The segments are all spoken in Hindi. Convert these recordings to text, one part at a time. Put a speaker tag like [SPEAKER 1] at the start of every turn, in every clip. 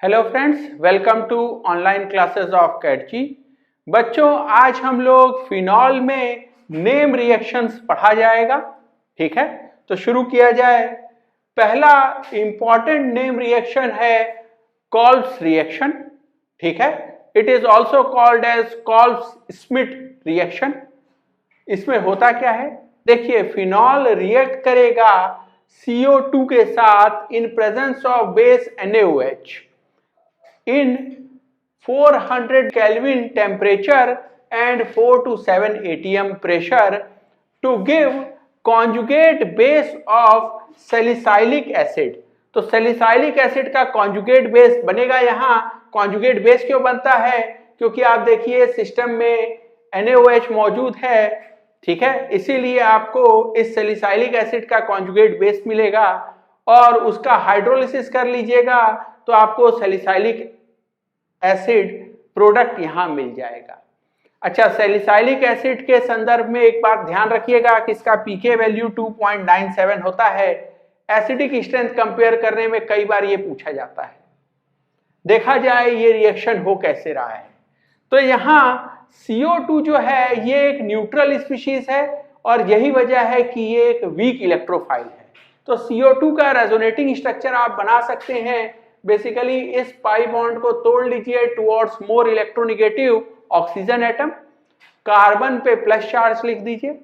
[SPEAKER 1] Hello friends, welcome to online classes of कैटजी। बच्चों, आज हम लोग फिनॉल में नेम रिएक्शंस पढ़ा जाएगा। ठीक है, तो शुरू किया जाए। पहला इंपॉर्टेंट नेम रिएक्शन है कॉल्ब्स रिएक्शन। ठीक है, it is also called as Kolbe's Schmitt reaction. इसमें होता क्या है, देखिए, फिनॉल रिएक्ट करेगा CO2 के साथ इन presence of base NaOH in 400 Kelvin temperature and 4 to 7 atm pressure to give conjugate base of salicylic acid। तो सैलिसाइलिक एसिड का कॉन्जुगेट बेस बनेगा। यहाँ कॉन्जुगेट बेस क्यों बनता है? क्योंकि आप देखिए सिस्टम में NaOH मौजूद है। ठीक है, इसीलिए आपको इस सैलिसाइलिक एसिड का कॉन्जुगेट बेस मिलेगा और उसका हाइड्रोलिसिस कर लीजिएगा तो आपको सैलिसाइलिक एसिड प्रोडक्ट यहां मिल जाएगा। अच्छा, सैलिसाइलिक एसिड के संदर्भ में एक बात ध्यान रखिएगा कि इसका पीके वैल्यू 2.97 होता है। एसिडिक स्ट्रेंथ कंपेयर करने में कई बार ये पूछा जाता है। देखा जाए ये रिएक्शन हो कैसे रहा है, तो यहाँ CO2 जो है ये एक न्यूट्रल स्पीशीज है और यही वजह है कि ये एक वीक इलेक्ट्रोफाइल है। तो CO2 का रेजोनेटिंग स्ट्रक्चर आप बना सकते हैं। बेसिकली इस पाई बॉन्ड को तोड़ लीजिए towards more electronegative oxygen atom, carbon पे प्लस चार्ज लिख दीजिए।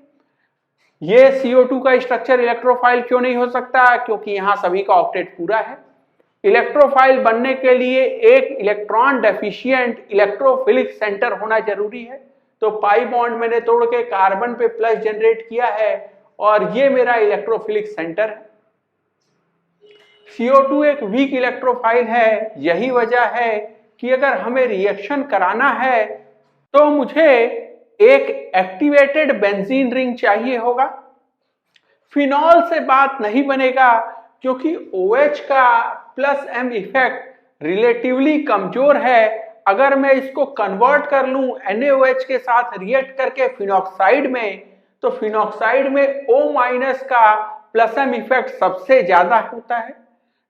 [SPEAKER 1] ये CO2 का स्ट्रक्चर इलेक्ट्रोफाइल क्यों नहीं हो सकता? क्योंकि यहां सभी का ऑक्टेट पूरा है। इलेक्ट्रोफाइल बनने के लिए एक इलेक्ट्रॉन डेफिशिएंट इलेक्ट्रोफिलिक सेंटर होना जरूरी है। तो पाई बॉन्ड मैंने तोड़ के कार्बन पे प्लस जनरेट किया है और ये मेरा इलेक्ट्रोफिलिक सेंटर है। CO2 एक वीक इलेक्ट्रोफाइल है। यही वजह है कि अगर हमें रिएक्शन कराना है तो मुझे एक एक्टिवेटेड बेंजीन रिंग चाहिए होगा। फिनॉल से बात नहीं बनेगा क्योंकि OH का प्लस M इफेक्ट रिलेटिवली कमजोर है। अगर मैं इसको कन्वर्ट कर लूं NaOH के साथ रिएक्ट करके फिनॉक्साइड में, तो फिनॉक्साइड में O- का प्लस M इफेक्ट सबसे ज्यादा होता है।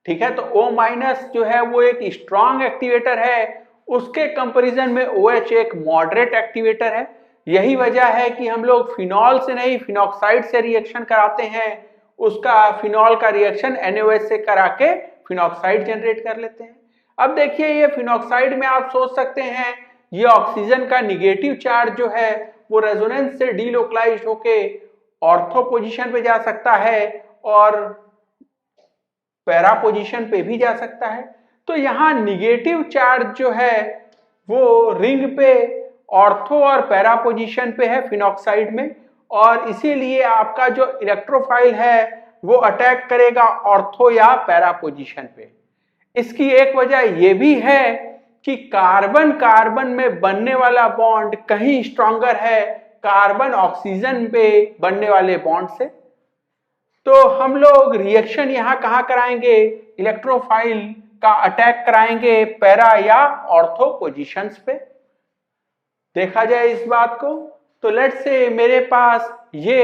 [SPEAKER 1] ठीक है, तो O- जो है वो एक स्ट्रॉन्ग एक्टिवेटर है, उसके कंपैरिजन में OH एक मॉडरेट एक्टिवेटर है। यही वजह है कि हम लोग फिनॉल से नहीं फिनॉक्साइड से रिएक्शन कराते हैं। उसका फिनॉल का रिएक्शन NaOH से करा के फिनॉक्साइड जनरेट कर लेते हैं। अब देखिए, ये फिनॉक्साइड में आप सोच सकते हैं ये ऑक्सीजन का निगेटिव चार्ज जो है वो रेजोनेंस से डीलोकलाइज्ड होके ऑर्थो पोजीशन पे जा सकता है और पैरा पोजीशन पे भी जा सकता है। तो यहाँ निगेटिव चार्ज जो है वो रिंग पे ऑर्थो और पैरा पोजीशन पे है फिनॉक्साइड में, और इसीलिए आपका जो इलेक्ट्रोफाइल है वो अटैक करेगा ऑर्थो या पैरा पोजीशन पे। इसकी एक वजह यह भी है कि कार्बन कार्बन में बनने वाला बॉन्ड कहीं स्ट्रॉन्गर है कार्बन ऑक्सीजन पे बनने वाले बॉन्ड से। तो हम लोग रिएक्शन यहां कहां कराएंगे? इलेक्ट्रोफाइल का अटैक कराएंगे पैरा या ऑर्थो पोजीशंस पे। देखा जाए इस बात को, तो लेट्स से मेरे पास ये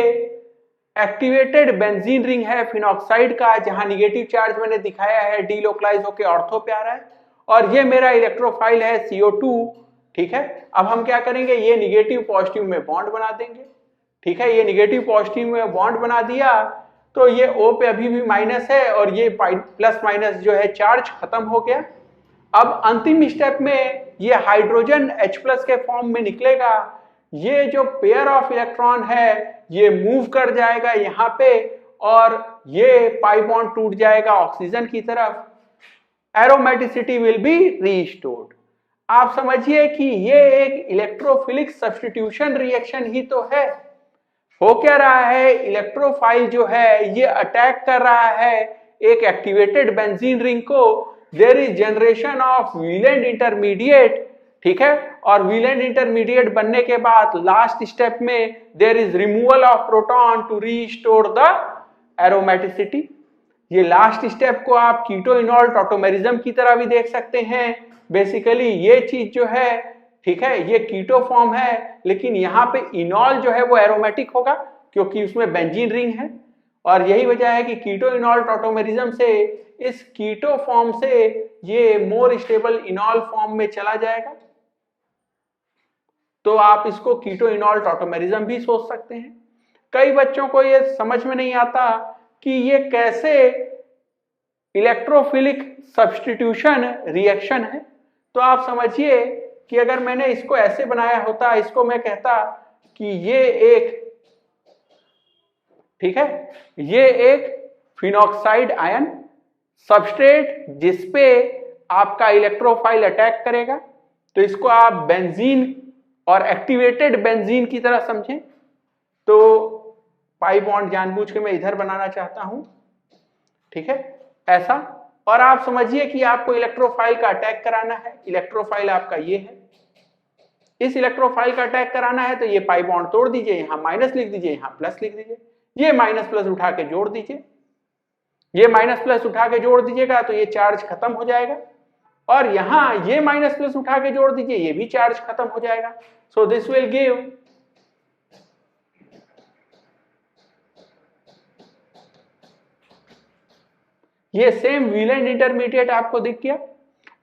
[SPEAKER 1] एक्टिवेटेड बेंजीन रिंग है फिनॉक्साइड का, जहां निगेटिव चार्ज मैंने दिखाया है डीलोकलाइज होकर ऑर्थो पे आ रहा है, और ये मेरा इलेक्ट्रोफाइल है CO2। ठीक है, अब हम क्या करेंगे, ये निगेटिव पॉजिटिव में बॉन्ड बना देंगे। ठीक है, ये निगेटिव पॉजिटिव में बॉन्ड बना दिया तो ये O पे अभी भी माइनस है और ये प्लस माइनस जो है चार्ज खत्म हो गया। अब अंतिम स्टेप में ये हाइड्रोजन H+ के फॉर्म में निकलेगा। ये जो पेयर ऑफ इलेक्ट्रॉन है ये मूव कर जाएगा यहाँ पे और ये पाई बॉन्ड टूट जाएगा ऑक्सीजन की तरफ। Aromaticity will be restored. आप समझिए कि ये एक इलेक्ट्रोफिलिक सब्स्टिट्यूशन रिएक्शन ही तो है। हो क्या रहा है, इलेक्ट्रोफाइल जो है ये अटैक कर रहा है एक एक्टिवेटेड बेंजीन रिंग को। There is generation of Wheland intermediate. ठीक है, और वेलेंट इंटरमीडिएट बनने के बाद लास्ट स्टेप में there is removal of proton to restore the aromaticity. ये लास्ट स्टेप को आप कीटो इनॉल टॉटोमेरिज्म की तरह भी देख सकते हैं। बेसिकली ये चीज जो है, ठीक है, ये कीटो फॉर्म है, लेकिन यहाँ पे इनॉल जो है वो एरोमेटिक होगा क्योंकि उसमें बेंजीन रिंग है, और यही वजह है कि कीटो इनॉल टॉटोमेरिज्म से इस कीटो फॉर्म से ये मोर स्टेबल इनॉल फॉर्म में चला जाएगा। तो आप इसको कीटो इनॉल टॉटोमेरिज्म भी सोच सकते हैं। कई बच्चों को ये समझ में नहीं आता कि ये कैसे इलेक्ट्रोफिलिक सब्स्टिट्यूशन रिएक्शन है। तो आप समझिए कि अगर मैंने इसको ऐसे बनाया होता, इसको मैं कहता कि ये एक, ठीक है, ये एक फिनॉक्साइड आयन सबस्ट्रेट जिसपे आपका इलेक्ट्रोफाइल अटैक करेगा, तो इसको आप बेंजीन और एक्टिवेटेड बेंजीन की तरह समझें। तो पाई बॉन्ड जानबूझ के मैं इधर बनाना चाहता हूं, ठीक है, ऐसा। और आप समझिए कि आपको इलेक्ट्रोफाइल का अटैक कराना है। इलेक्ट्रोफाइल आपका ये है, इस इलेक्ट्रोफाइल का अटैक कराना है तो ये पाई बॉन्ड तोड़ दीजिए, यहां माइनस लिख दीजिए, यहां प्लस लिख दीजिए, ये माइनस प्लस उठा के जोड़ दीजिए, ये माइनस प्लस उठा के जोड़ दीजिएगा तो ये चार्ज खत्म हो जाएगा, और यहां ये माइनस प्लस उठा के जोड़ दीजिए, ये भी चार्ज खत्म हो जाएगा। सो दिस विल गिव ये सेम व्हीलैंड इंटरमीडिएट आपको दिख गया।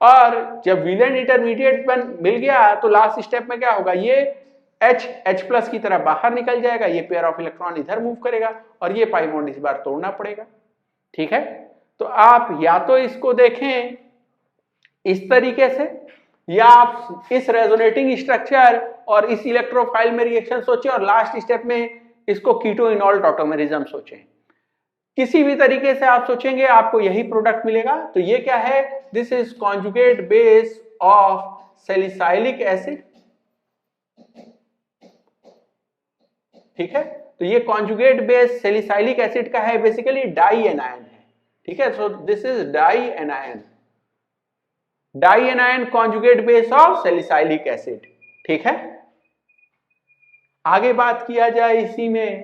[SPEAKER 1] और जब व्हीलैंड इंटरमीडिएट मिल गया तो लास्ट स्टेप में क्या होगा, ये H प्लस की तरह बाहर निकल जाएगा, ये पेयर ऑफ इलेक्ट्रॉन इधर मूव करेगा और ये पाई बॉन्ड इस बार तोड़ना पड़ेगा, ठीक है। तो आप या तो इसको देखें इस तरीके से, या आप इस रेजोनेटिंग स्ट्रक्चर और इस इलेक्ट्रोफाइल में रिएक्शन सोचें और लास्ट स्टेप में इसको कीटो इनॉल टॉटोमेरिज्म सोचें। किसी भी तरीके से आप सोचेंगे आपको यही प्रोडक्ट मिलेगा। तो ये क्या है, this is conjugate base of salicylic acid, ठीक है। तो ये कॉन्जुगेट बेस सैलिसाइलिक एसिड का है, बेसिकली डाई एनायन है, ठीक है। So this is dianion, dianion conjugate base of salicylic acid, ठीक है। आगे बात किया जाए इसी में,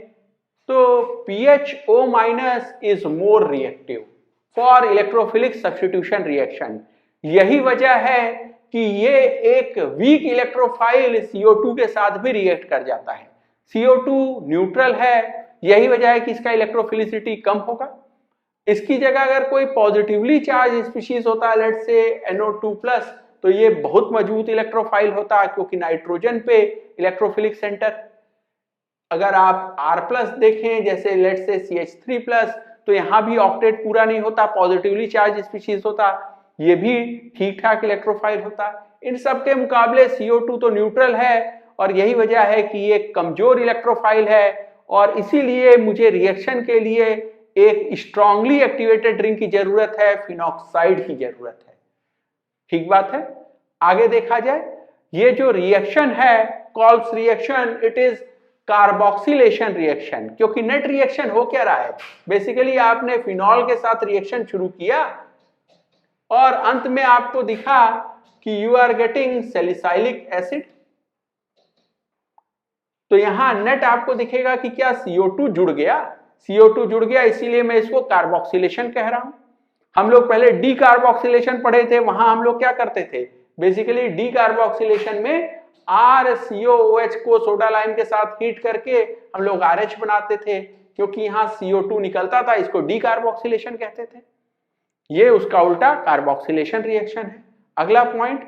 [SPEAKER 1] तो PHO minus is more reactive for electrophilic substitution reaction. यही वजह है कि ये एक वीक इलेक्ट्रोफाइल CO2 के साथ भी रिएक्ट कर जाता है। CO2 न्यूट्रल है, यही वजह है कि इसका इलेक्ट्रोफिलिसिटी कम होगा। इसकी जगह अगर कोई पॉजिटिवली चार्ज स्पीशीज होता है, लेट्स से NO2+, तो ये बहुत मजबूत इलेक्ट्रोफाइल होता, क्योंकि नाइट्रोजन पे इलेक्ट्रोफिलिक सेंटर। अगर आप R+ देखें, जैसे लेट्स से CH3+, तो यहां भी ऑक्टेट पूरा नहीं होता, पॉजिटिवली चार्ज स्पीशीज होता, ये भी ठीक ठाक इलेक्ट्रोफाइल होता। इन सब के मुकाबले CO2 तो न्यूट्रल है, और यही वजह है कि ये कमजोर इलेक्ट्रोफाइल है, और इसीलिए मुझे रिएक्शन के लिए एक स्ट्रांगली एक्टिवेटेड रिंग की जरूरत है, फिनॉक्साइड की जरूरत है, ठीक बात है। आगे देखा जाए, ये जो रिएक्शन है Kolbe's reaction, it is carboxylation reaction, क्योंकि नेट रिएक्शन हो क्या रहा है, बेसिकली आपने फिनॉल के साथ रिएक्शन शुरू किया और अंत में आपको दिखा कि you are getting salicylic acid. तो यहां नेट आपको दिखेगा कि क्या CO2 जुड़ गया, CO2 जुड़ गया, इसीलिए मैं इसको कार्बोक्सिलेशन कह रहा हूं। हम लोग पहले डी कार्बोक्सिलेशन पढ़े थे, वहां हम लोग क्या करते थे, बेसिकली डी कार्बोक्सिलेशन में RCOOH को सोडा लाइम के साथ हीट करके हम लोग RH बनाते थे, क्योंकि यहां CO2 निकलता था, इसको डी कार्बोक्सिलेशन कहते थे। ये उसका उल्टा कार्बोक्सिलेशन रिएक्शन है। अगला point,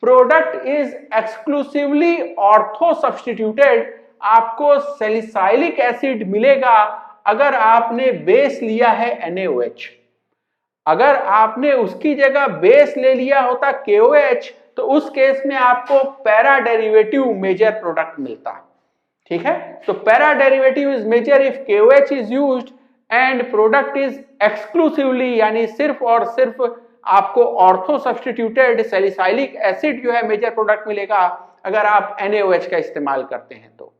[SPEAKER 1] product is exclusively ortho substituted. आपको सैलिसाइलिक एसिड मिलेगा अगर आपने बेस लिया है NaOH। अगर आपने उसकी जगह बेस ले लिया होता KOH, तो उस केस में आपको पैरा डेरिवेटिव मेजर प्रोडक्ट मिलता, ठीक है। तो para derivative is major if KOH is used and product is exclusively, यानी सिर्फ और सिर्फ आपको ऑर्थो सब्स्टिट्यूटेड सैलिसाइलिक एसिड जो है मेजर प्रोडक्ट मिलेगा अगर आप NaOH का इस्तेमाल करते हैं तो,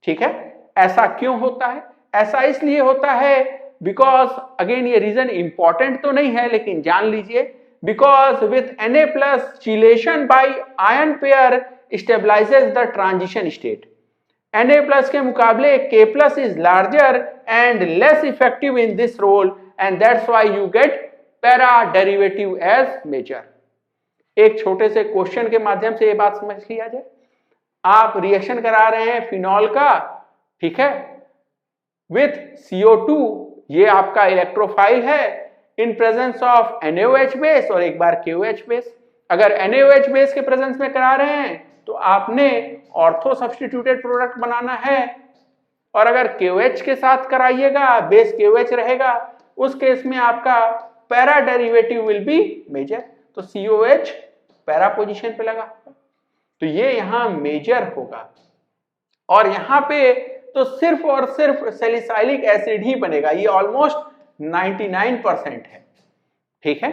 [SPEAKER 1] ठीक है। ऐसा क्यों होता है, ऐसा इसलिए होता है बिकॉज, अगेन ये रीजन इंपॉर्टेंट तो नहीं है लेकिन जान लीजिए, because with Na+ chelation by ion pair stabilises the transition state. Na+ के मुकाबले K+ is larger and less effective in this role, and that's why you get para derivative as major. एक छोटे से क्वेश्चन के माध्यम से ये बात समझ लिया जाए। आप रिएक्शन करा रहे हैं फिनॉल का, ठीक है, विथ CO2 ये आपका इलेक्ट्रोफाइल है इन प्रेजेंस ऑफ NaOH बेस और एक बार KOH बेस। अगर NaOH बेस के प्रेजेंस में करा रहे हैं तो आपने ऑर्थो सब्स्टिट्यूटेड प्रोडक्ट बनाना है, और अगर KOH के साथ कराइएगा, बेस KOH रहेगा, उस केस में आपका para derivative will be major, तो COH पैरा पोजीशन पे लगा होगा, तो ये यहां मेजर होगा। और यहां पे तो सिर्फ और सिर्फ सैलिसाइलिक एसिड ही बनेगा, ये ऑलमोस्ट 99% है। ठीक है,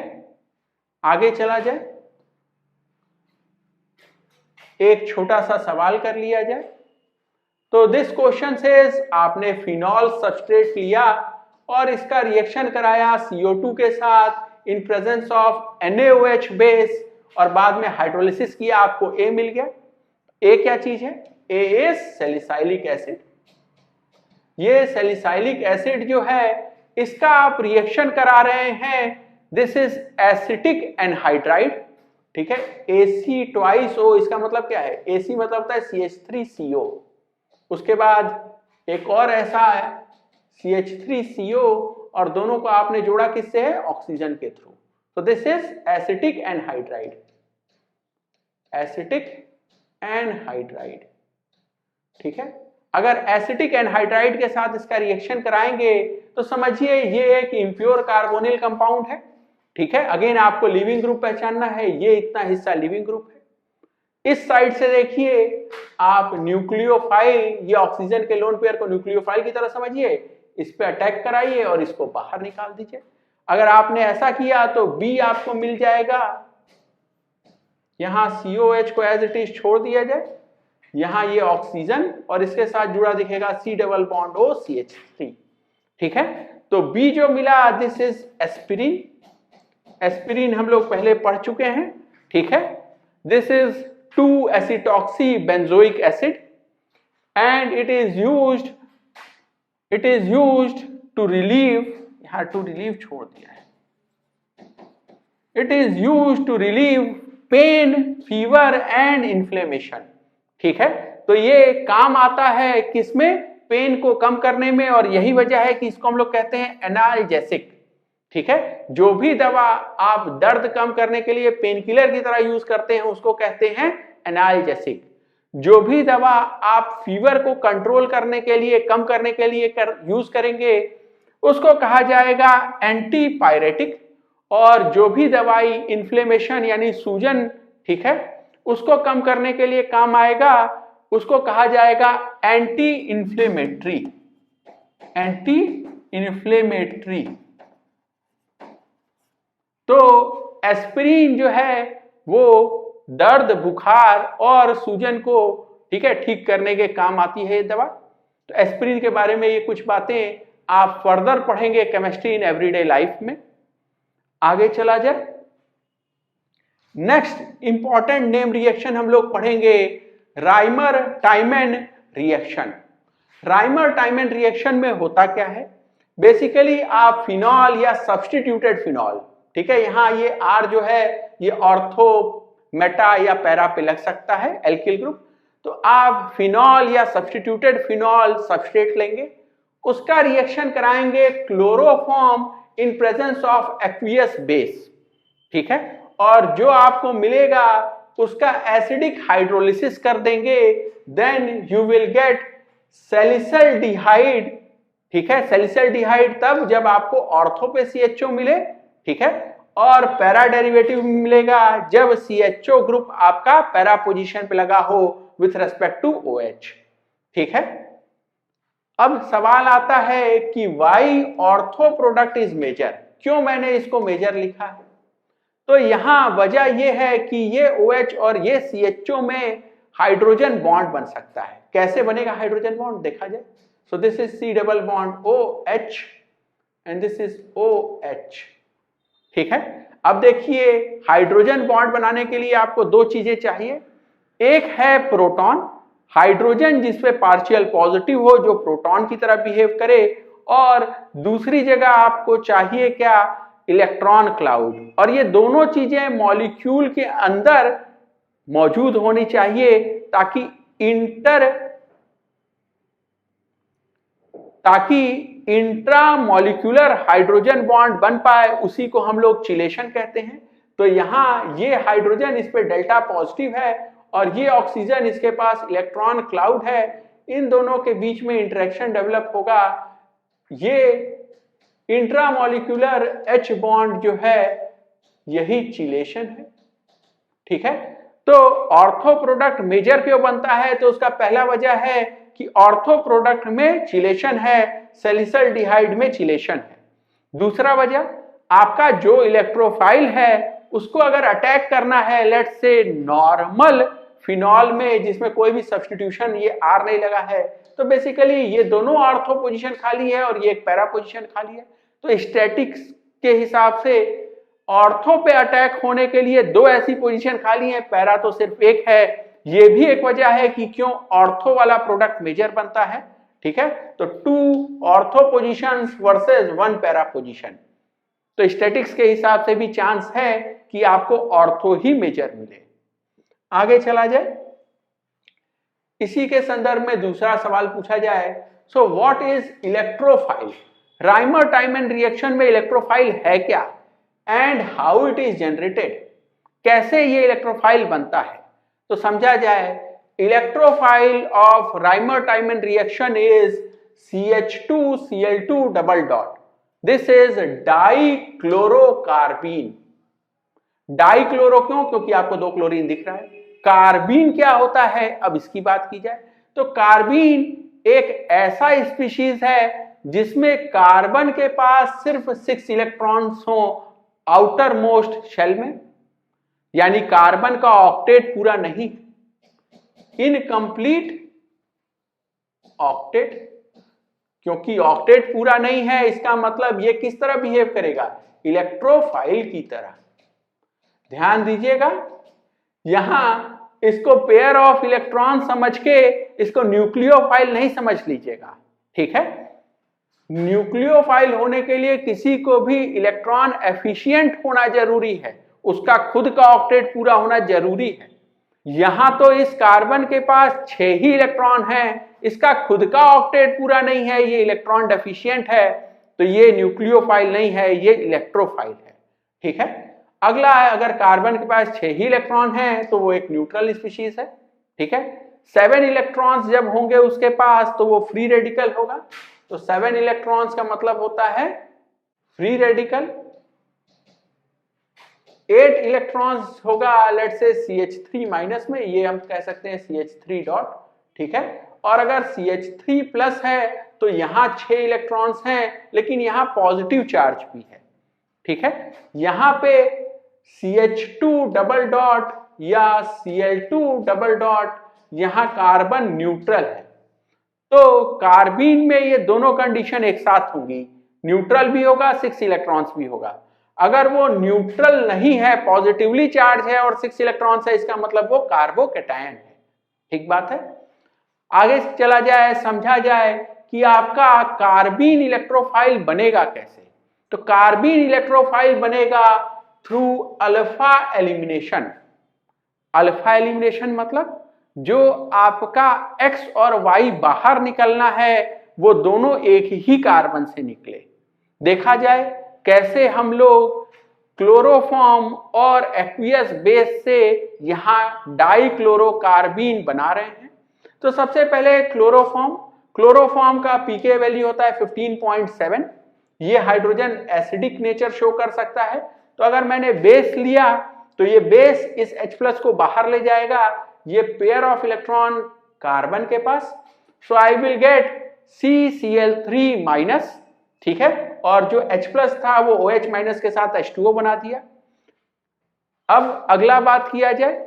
[SPEAKER 1] आगे चला जाए, एक छोटा सा सवाल कर लिया जाए। तो दिस क्वेश्चन सेज आपने फिनॉल सबस्ट्रेट लिया और इसका रिएक्शन कराया CO2 के साथ इन प्रेजेंस ऑफ NaOH बेस और बाद में हाइड्रोलिसिस किया, आपको A मिल गया। A क्या चीज है? A is salicylic acid. ये सैलिसाइलिक एसिड जो है इसका आप रिएक्शन करा रहे हैं, दिस इज एसिटिक एनहाइड्राइड। ठीक है, AC2O, इसका मतलब क्या है? AC मतलब होता है CH3CO, उसके बाद एक और ऐसा है CH3CO, और दोनों को आपने जोड़ा किससे है? ऑक्सीजन के थ्रू। तो this is acetic anhydride, acetic anhydride. ठीक है, अगर एसिटिक एनहाइड्राइड के साथ इसका रिएक्शन कराएंगे तो समझिए ये एक इम्प्योर कार्बोनिल कंपाउंड है। ठीक है, अगेन आपको लिविंग ग्रुप पहचानना है, ये इतना हिस्सा लिविंग ग्रुप है। इस साइड से देखिए आप न्यूक्लियोफाइल, ये ऑक्सीजन के लोन पेयर को न्यूक्लियोफाइल की तरह समझिए, इस पे अटैक कराइए और इसको बाहर निकाल दीजिए। अगर आपने ऐसा किया तो B आपको मिल जाएगा, यहां COH को एज इट इज छोड़ दिया जाए, यहां ये ऑक्सीजन और इसके साथ जुड़ा दिखेगा C double bond O CH3। ठीक है, तो B जो मिला दिस इज एस्पिरिन। एस्पिरिन हम लोग पहले पढ़ चुके हैं। ठीक है, this is two acetoxy benzoic acid and it is used to relieve, यहां टू रिलीव छोड़ दिया है, it is used to relieve pain, fever and inflammation. ठीक है, तो ये काम आता है किसमें? पेन को कम करने में, और यही वजह है कि इसको हम लोग कहते हैं एनाल्जेसिक। ठीक है, जो भी दवा आप दर्द कम करने के लिए पेन किलर की तरह यूज करते हैं उसको कहते हैं एनाल्जेसिक। जो भी दवा आप फीवर को कंट्रोल करने के लिए, कम करने के लिए यूज करेंगे उसको कहा जाएगा एंटीपायरेटिक, और जो भी दवाई इन्फ्लेमेशन यानी सूजन, ठीक है, उसको कम करने के लिए काम आएगा उसको कहा जाएगा एंटी इन्फ्लेमेटरी, एंटी इन्फ्लेमेटरी। तो एस्पिरिन जो है वो दर्द, बुखार और सूजन को, ठीक है, ठीक करने के काम आती है ये दवा। तो एस्पिरिन के बारे में ये कुछ बातें आप फर्दर पढ़ेंगे केमिस्ट्री इन एवरीडे लाइफ में। आगे चला जाए, नेक्स्ट इंपॉर्टेंट नेम रिएक्शन हम लोग पढ़ेंगे राइमर टाइमन रिएक्शन। राइमर टाइमन रिएक्शन में होता क्या है? बेसिकली आप फिनॉल या सब्स्टिट्यूटेड फिनॉल, ठीक है, यहां ये R जो है ये ऑर्थो, मेटा या पैरा पे लग सकता है, एल्किल ग्रुप। तो आप फिनॉल या सब्स्टिट्यूटेड फिनॉल सबस्ट्रेट लेंगे, उसका रिएक्शन कराएंगे chloroform in presence of aqueous base. ठीक है, और जो आपको मिलेगा उसका एसिडिक हाइड्रोलिसिस कर देंगे, देन यू विल गेट सैलिसल्डिहाइड। ठीक है, सैलिसल्डिहाइड तब जब आपको ऑर्थो पे CHO मिले, ठीक है, और पैरा डेरिवेटिव मिलेगा जब CHO ग्रुप आपका पैरा पोजीशन पे लगा हो विथ रेस्पेक्ट टू OH। ठीक है, अब सवाल आता है कि why ortho product is major, क्यों मैंने इसको मेजर लिखा है? तो यहां वजह यह है कि ये OH और ये CHO में हाइड्रोजन बॉन्ड बन सकता है। कैसे बनेगा हाइड्रोजन बॉन्ड देखा जाए। सो this is C double bond OH and this is OH। ठीक है, अब देखिए हाइड्रोजन बॉन्ड बनाने के लिए आपको दो चीजें चाहिए, एक है प्रोटॉन, हाइड्रोजन जिसपे पार्शियल पॉजिटिव हो, जो प्रोटॉन की तरह बिहेव करे, और दूसरी जगह आपको चाहिए क्या? Electron cloud. और ये दोनों चीजें मॉलिक्यूल के अंदर मौजूद होनी चाहिए ताकि ताकि इंट्रामोलिक्यूलर हाइड्रोजन बॉन्ड बन पाए, उसी को हम लोग चिलेशन कहते हैं। तो यहाँ ये हाइड्रोजन इस पे डेल्टा पॉजिटिव है और ये ऑक्सीजन इसके पास इलेक्ट्रॉन क्लाउड है, इन दोनों के बीच में इंटरेक्शन डेवलप होगा। ये इंट्रामोलिक्यूलर H बॉन्ड जो है यही चिलेशन है। ठीक है, तो ऑर्थो प्रोडक्ट मेजर क्यों बनता है? तो उसका पहला वजह है कि ऑर्थो प्रोडक्ट में चिलेशन है, सैलिसल्डिहाइड में चिलेशन है। दूसरा वजह, आपका जो इलेक्ट्रोफाइल है उसको अगर अटैक करना है लेट्स से नॉर्मल फिनॉल में जिसमें कोई भी सब्स्टिट्यूशन ये आर नहीं लगा है, तो बेसिकली ये दोनों ऑर्थो पोजीशन खाली है और ये एक पैरा पोजीशन खाली है। तो स्टैटिक्स के हिसाब से ऑर्थो पे अटैक होने के लिए दो ऐसी पोजीशन खाली है, पैरा तो सिर्फ एक है। ये भी एक वजह है कि क्यों ऑर्थो वाला प्रोडक्ट मेजर बनता है। ठीक है, तो 2 ortho positions versus 1 para position. तो स्टैटिक्स के हिसाब से भी चांस है कि आपको ऑर्थो ही मेजर मिले। आगे चला जाए, इसी के संदर्भ में दूसरा सवाल पूछा जाए, so what is electrophile? Rymer टाइमन reaction में इलेक्ट्रोफाइल है क्या and how it is generated? कैसे ये इलेक्ट्रोफाइल बनता है? तो समझा जाए, electrophile of Rymer टाइमन reaction is CH2Cl2 double dot. This is डाइक्लोरोकार्बीन। Dichloro क्यों? क्योंकि आपको 2 क्लोरीन दिख रहा है। कार्बीन क्या होता है, अब इसकी बात की जाए तो कार्बीन एक ऐसा स्पीशीज है जिसमें कार्बन के पास सिर्फ 6 इलेक्ट्रॉन्स हो आउटर मोस्ट शेल में, यानी कार्बन का ऑक्टेट पूरा नहीं, इनकम्प्लीट ऑक्टेट। क्योंकि ऑक्टेट पूरा नहीं है, इसका मतलब ये किस तरह बिहेव करेगा? इलेक्ट्रोफाइल की तरह। ध्यान दीजिएगा, यहां इसको पेयर ऑफ इलेक्ट्रॉन समझ के इसको न्यूक्लियोफाइल नहीं समझ लीजिएगा। ठीक है, न्यूक्लियोफाइल होने के लिए किसी को भी इलेक्ट्रॉन एफिशिएंट होना जरूरी है, उसका खुद का ऑक्टेट पूरा होना जरूरी है। यहां तो इस कार्बन के पास 6 ही इलेक्ट्रॉन हैं, इसका खुद का ऑक्टेट पूरा नहीं है, ये इलेक्ट्रॉन डेफिशिएंट है, तो ये न्यूक्लियोफाइल नहीं है, ये इलेक्ट्रोफाइल है। ठीक है, अगला है, अगर कार्बन के पास 6 ही इलेक्ट्रॉन हैं तो वो एक न्यूट्रल स्पीशीज है। ठीक है, 7 इलेक्ट्रॉन्स जब होंगे उसके पास तो वो फ्री रेडिकल होगा। तो 7 इलेक्ट्रॉन्स का मतलब होता है फ्री रेडिकल। 8 इलेक्ट्रॉन्स होगा लेट्स से CH3 माइनस में, ये हम कह सकते हैं CH3 डॉट। ठीक है, और अगर CH3 प्लस है तो यहां 6 इलेक्ट्रॉन्स हैं, लेकिन यहां पॉजिटिव चार्ज भी है। ठीक है, यहां पे CH2 डबल डॉट या Cl2 डबल डॉट, यहां कार्बन न्यूट्रल है। तो कार्बीन में ये दोनों कंडीशन एक साथ होंगी, न्यूट्रल भी होगा, 6 इलेक्ट्रॉन्स भी होगा। अगर वो न्यूट्रल नहीं है, पॉजिटिवली चार्ज है और 6 इलेक्ट्रॉन्स है, इसका मतलब वो कार्बोकैटायन है। ठीक बात है। आगे चला जाए, समझा जाए कि आपका कार्बीन इलेक्ट्रोफाइल बनेगा कैसे। तो कार्बीन इलेक्ट्रोफाइल बनेगा through alpha elimination. Alpha elimination मतलब जो आपका X और Y बाहर निकलना है वो दोनों एक ही कार्बन से निकले। देखा जाए कैसे हम लोग क्लोरोफॉर्म और एक्वियस बेस से यहां डाइक्लोरोकार्बीन बना रहे हैं। तो सबसे पहले क्लोरोफॉर्म का पीके वैल्यू होता है 15.7। ये हाइड्रोजन एसिडिक नेचर शो कर सकता है। तो अगर मैंने बेस लिया तो ये बेस इस H+ को बाहर ले जाएगा, ये पेयर ऑफ इलेक्ट्रॉन कार्बन के पास, so I will get CCl3 minus. ठीक है, और जो H+ था वो OH माइनस के साथ H2O बना दिया। अब अगला बात किया जाए,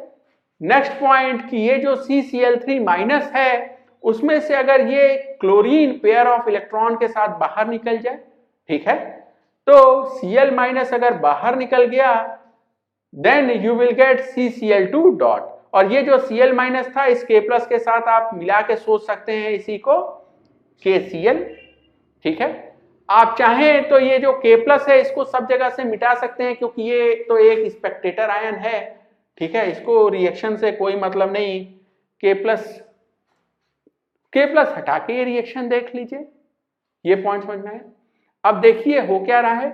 [SPEAKER 1] नेक्स्ट पॉइंट कि ये जो CCl3 माइनस है उसमें से अगर ये क्लोरीन पेयर ऑफ इलेक्ट्रॉन के साथ बाहर निकल जाए, ठीक है, तो Cl माइनस अगर बाहर निकल गया then you will get CCl2 dot. और ये जो Cl माइनस था इस K+ के साथ आप मिला के सोच सकते हैं इसी को KCl। ठीक है, आप चाहें तो ये जो K+ है इसको सब जगह से मिटा सकते हैं क्योंकि ये तो एक स्पेक्टेटर आयन है। ठीक है, इसको रिएक्शन से कोई मतलब नहीं। K+ हटा के ये रिएक्शन देख लीजिए। ये पॉइंट समझ में आया। अब देखिए हो क्या रहा है,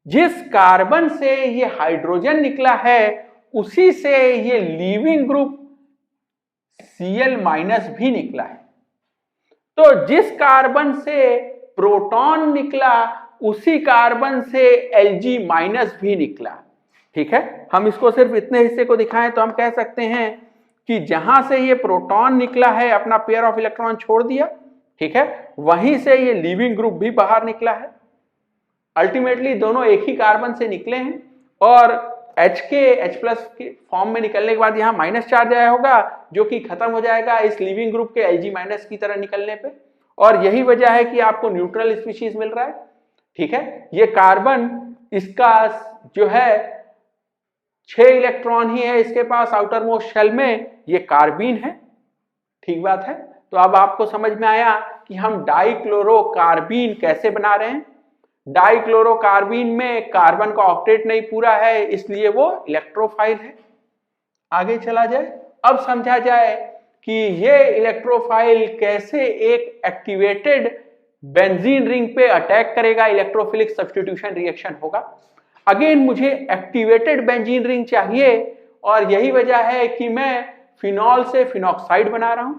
[SPEAKER 1] जिस कार्बन से ये हाइड्रोजन निकला है उसी से ये लीविंग ग्रुप Cl- भी निकला है। तो जिस कार्बन से प्रोटॉन निकला उसी कार्बन से Lg- भी निकला। ठीक है, हम इसको सिर्फ इतने हिस्से को दिखाएं तो हम कह सकते हैं कि जहां से ये प्रोटॉन निकला है अपना पेयर ऑफ इलेक्ट्रॉन छोड़ दिया, ठीक है, वहीं से ये लीविंग ग्रुप भी बाहर निकला है। अल्टीमेटली दोनों एक ही कार्बन से निकले हैं और H के फॉर्म में निकलने के बाद यहाँ माइनस चार्ज आया होगा जो कि खत्म हो जाएगा इस लिविंग ग्रुप के Lg- की तरह निकलने पे, और यही वजह है कि आपको न्यूट्रल स्पीशीज मिल रहा है। ठीक है, ये कार्बन इसका जो है 6 इलेक्ट्रॉन ही है इसके पास आउटर मोस्ट शेल में, ये कार्बीन है। ठीक बात है, तो अब आपको समझ में आया कि हम डाइक्लोरोकार्बीन कैसे बना रहे हैं। डाइक्लोरोकार्बीन में कार्बन का ऑक्टेट नहीं पूरा है इसलिए वो इलेक्ट्रोफाइल है। आगे चला जाए, अब समझा जाए कि ये इलेक्ट्रोफाइल कैसे एक एक्टिवेटेड बेंजीन रिंग पे अटैक करेगा, इलेक्ट्रोफिलिक सब्स्टिट्यूशन रिएक्शन होगा। अगेन मुझे एक्टिवेटेड बेंजीन रिंग चाहिए और यही वजह है कि मैं फिनॉल से फिनॉक्साइड बना रहा हूं।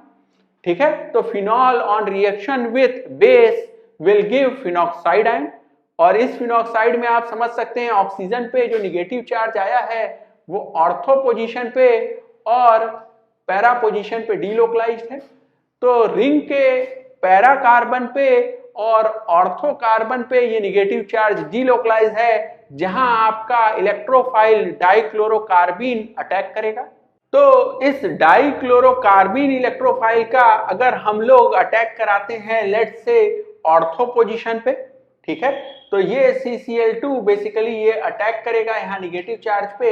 [SPEAKER 1] ठीक है, तो phenol on reaction with base will give phenoxide ion, और इस फिनॉक्साइड में आप समझ सकते हैं ऑक्सीजन पे जो निगेटिव चार्ज आया है वो ऑर्थो पोजीशन पे और पैरा पोजीशन पे डीलोकलाइज्ड है। तो रिंग के पैरा कार्बन पे और ऑर्थो कार्बन पे ये निगेटिव चार्ज डीलोकलाइज है जहां आपका इलेक्ट्रोफाइल डाइक्लोरोकार्बीन अटैक करेगा। तो इस डाइक्लोरोकार्बीन इलेक्ट्रोफाइल का अगर हम लोग अटैक कराते हैं लेट्स से ऑर्थो पोजीशन पे, ठीक है, तो ये CCl2 बेसिकली ये अटैक करेगा यहाँ निगेटिव चार्ज पे,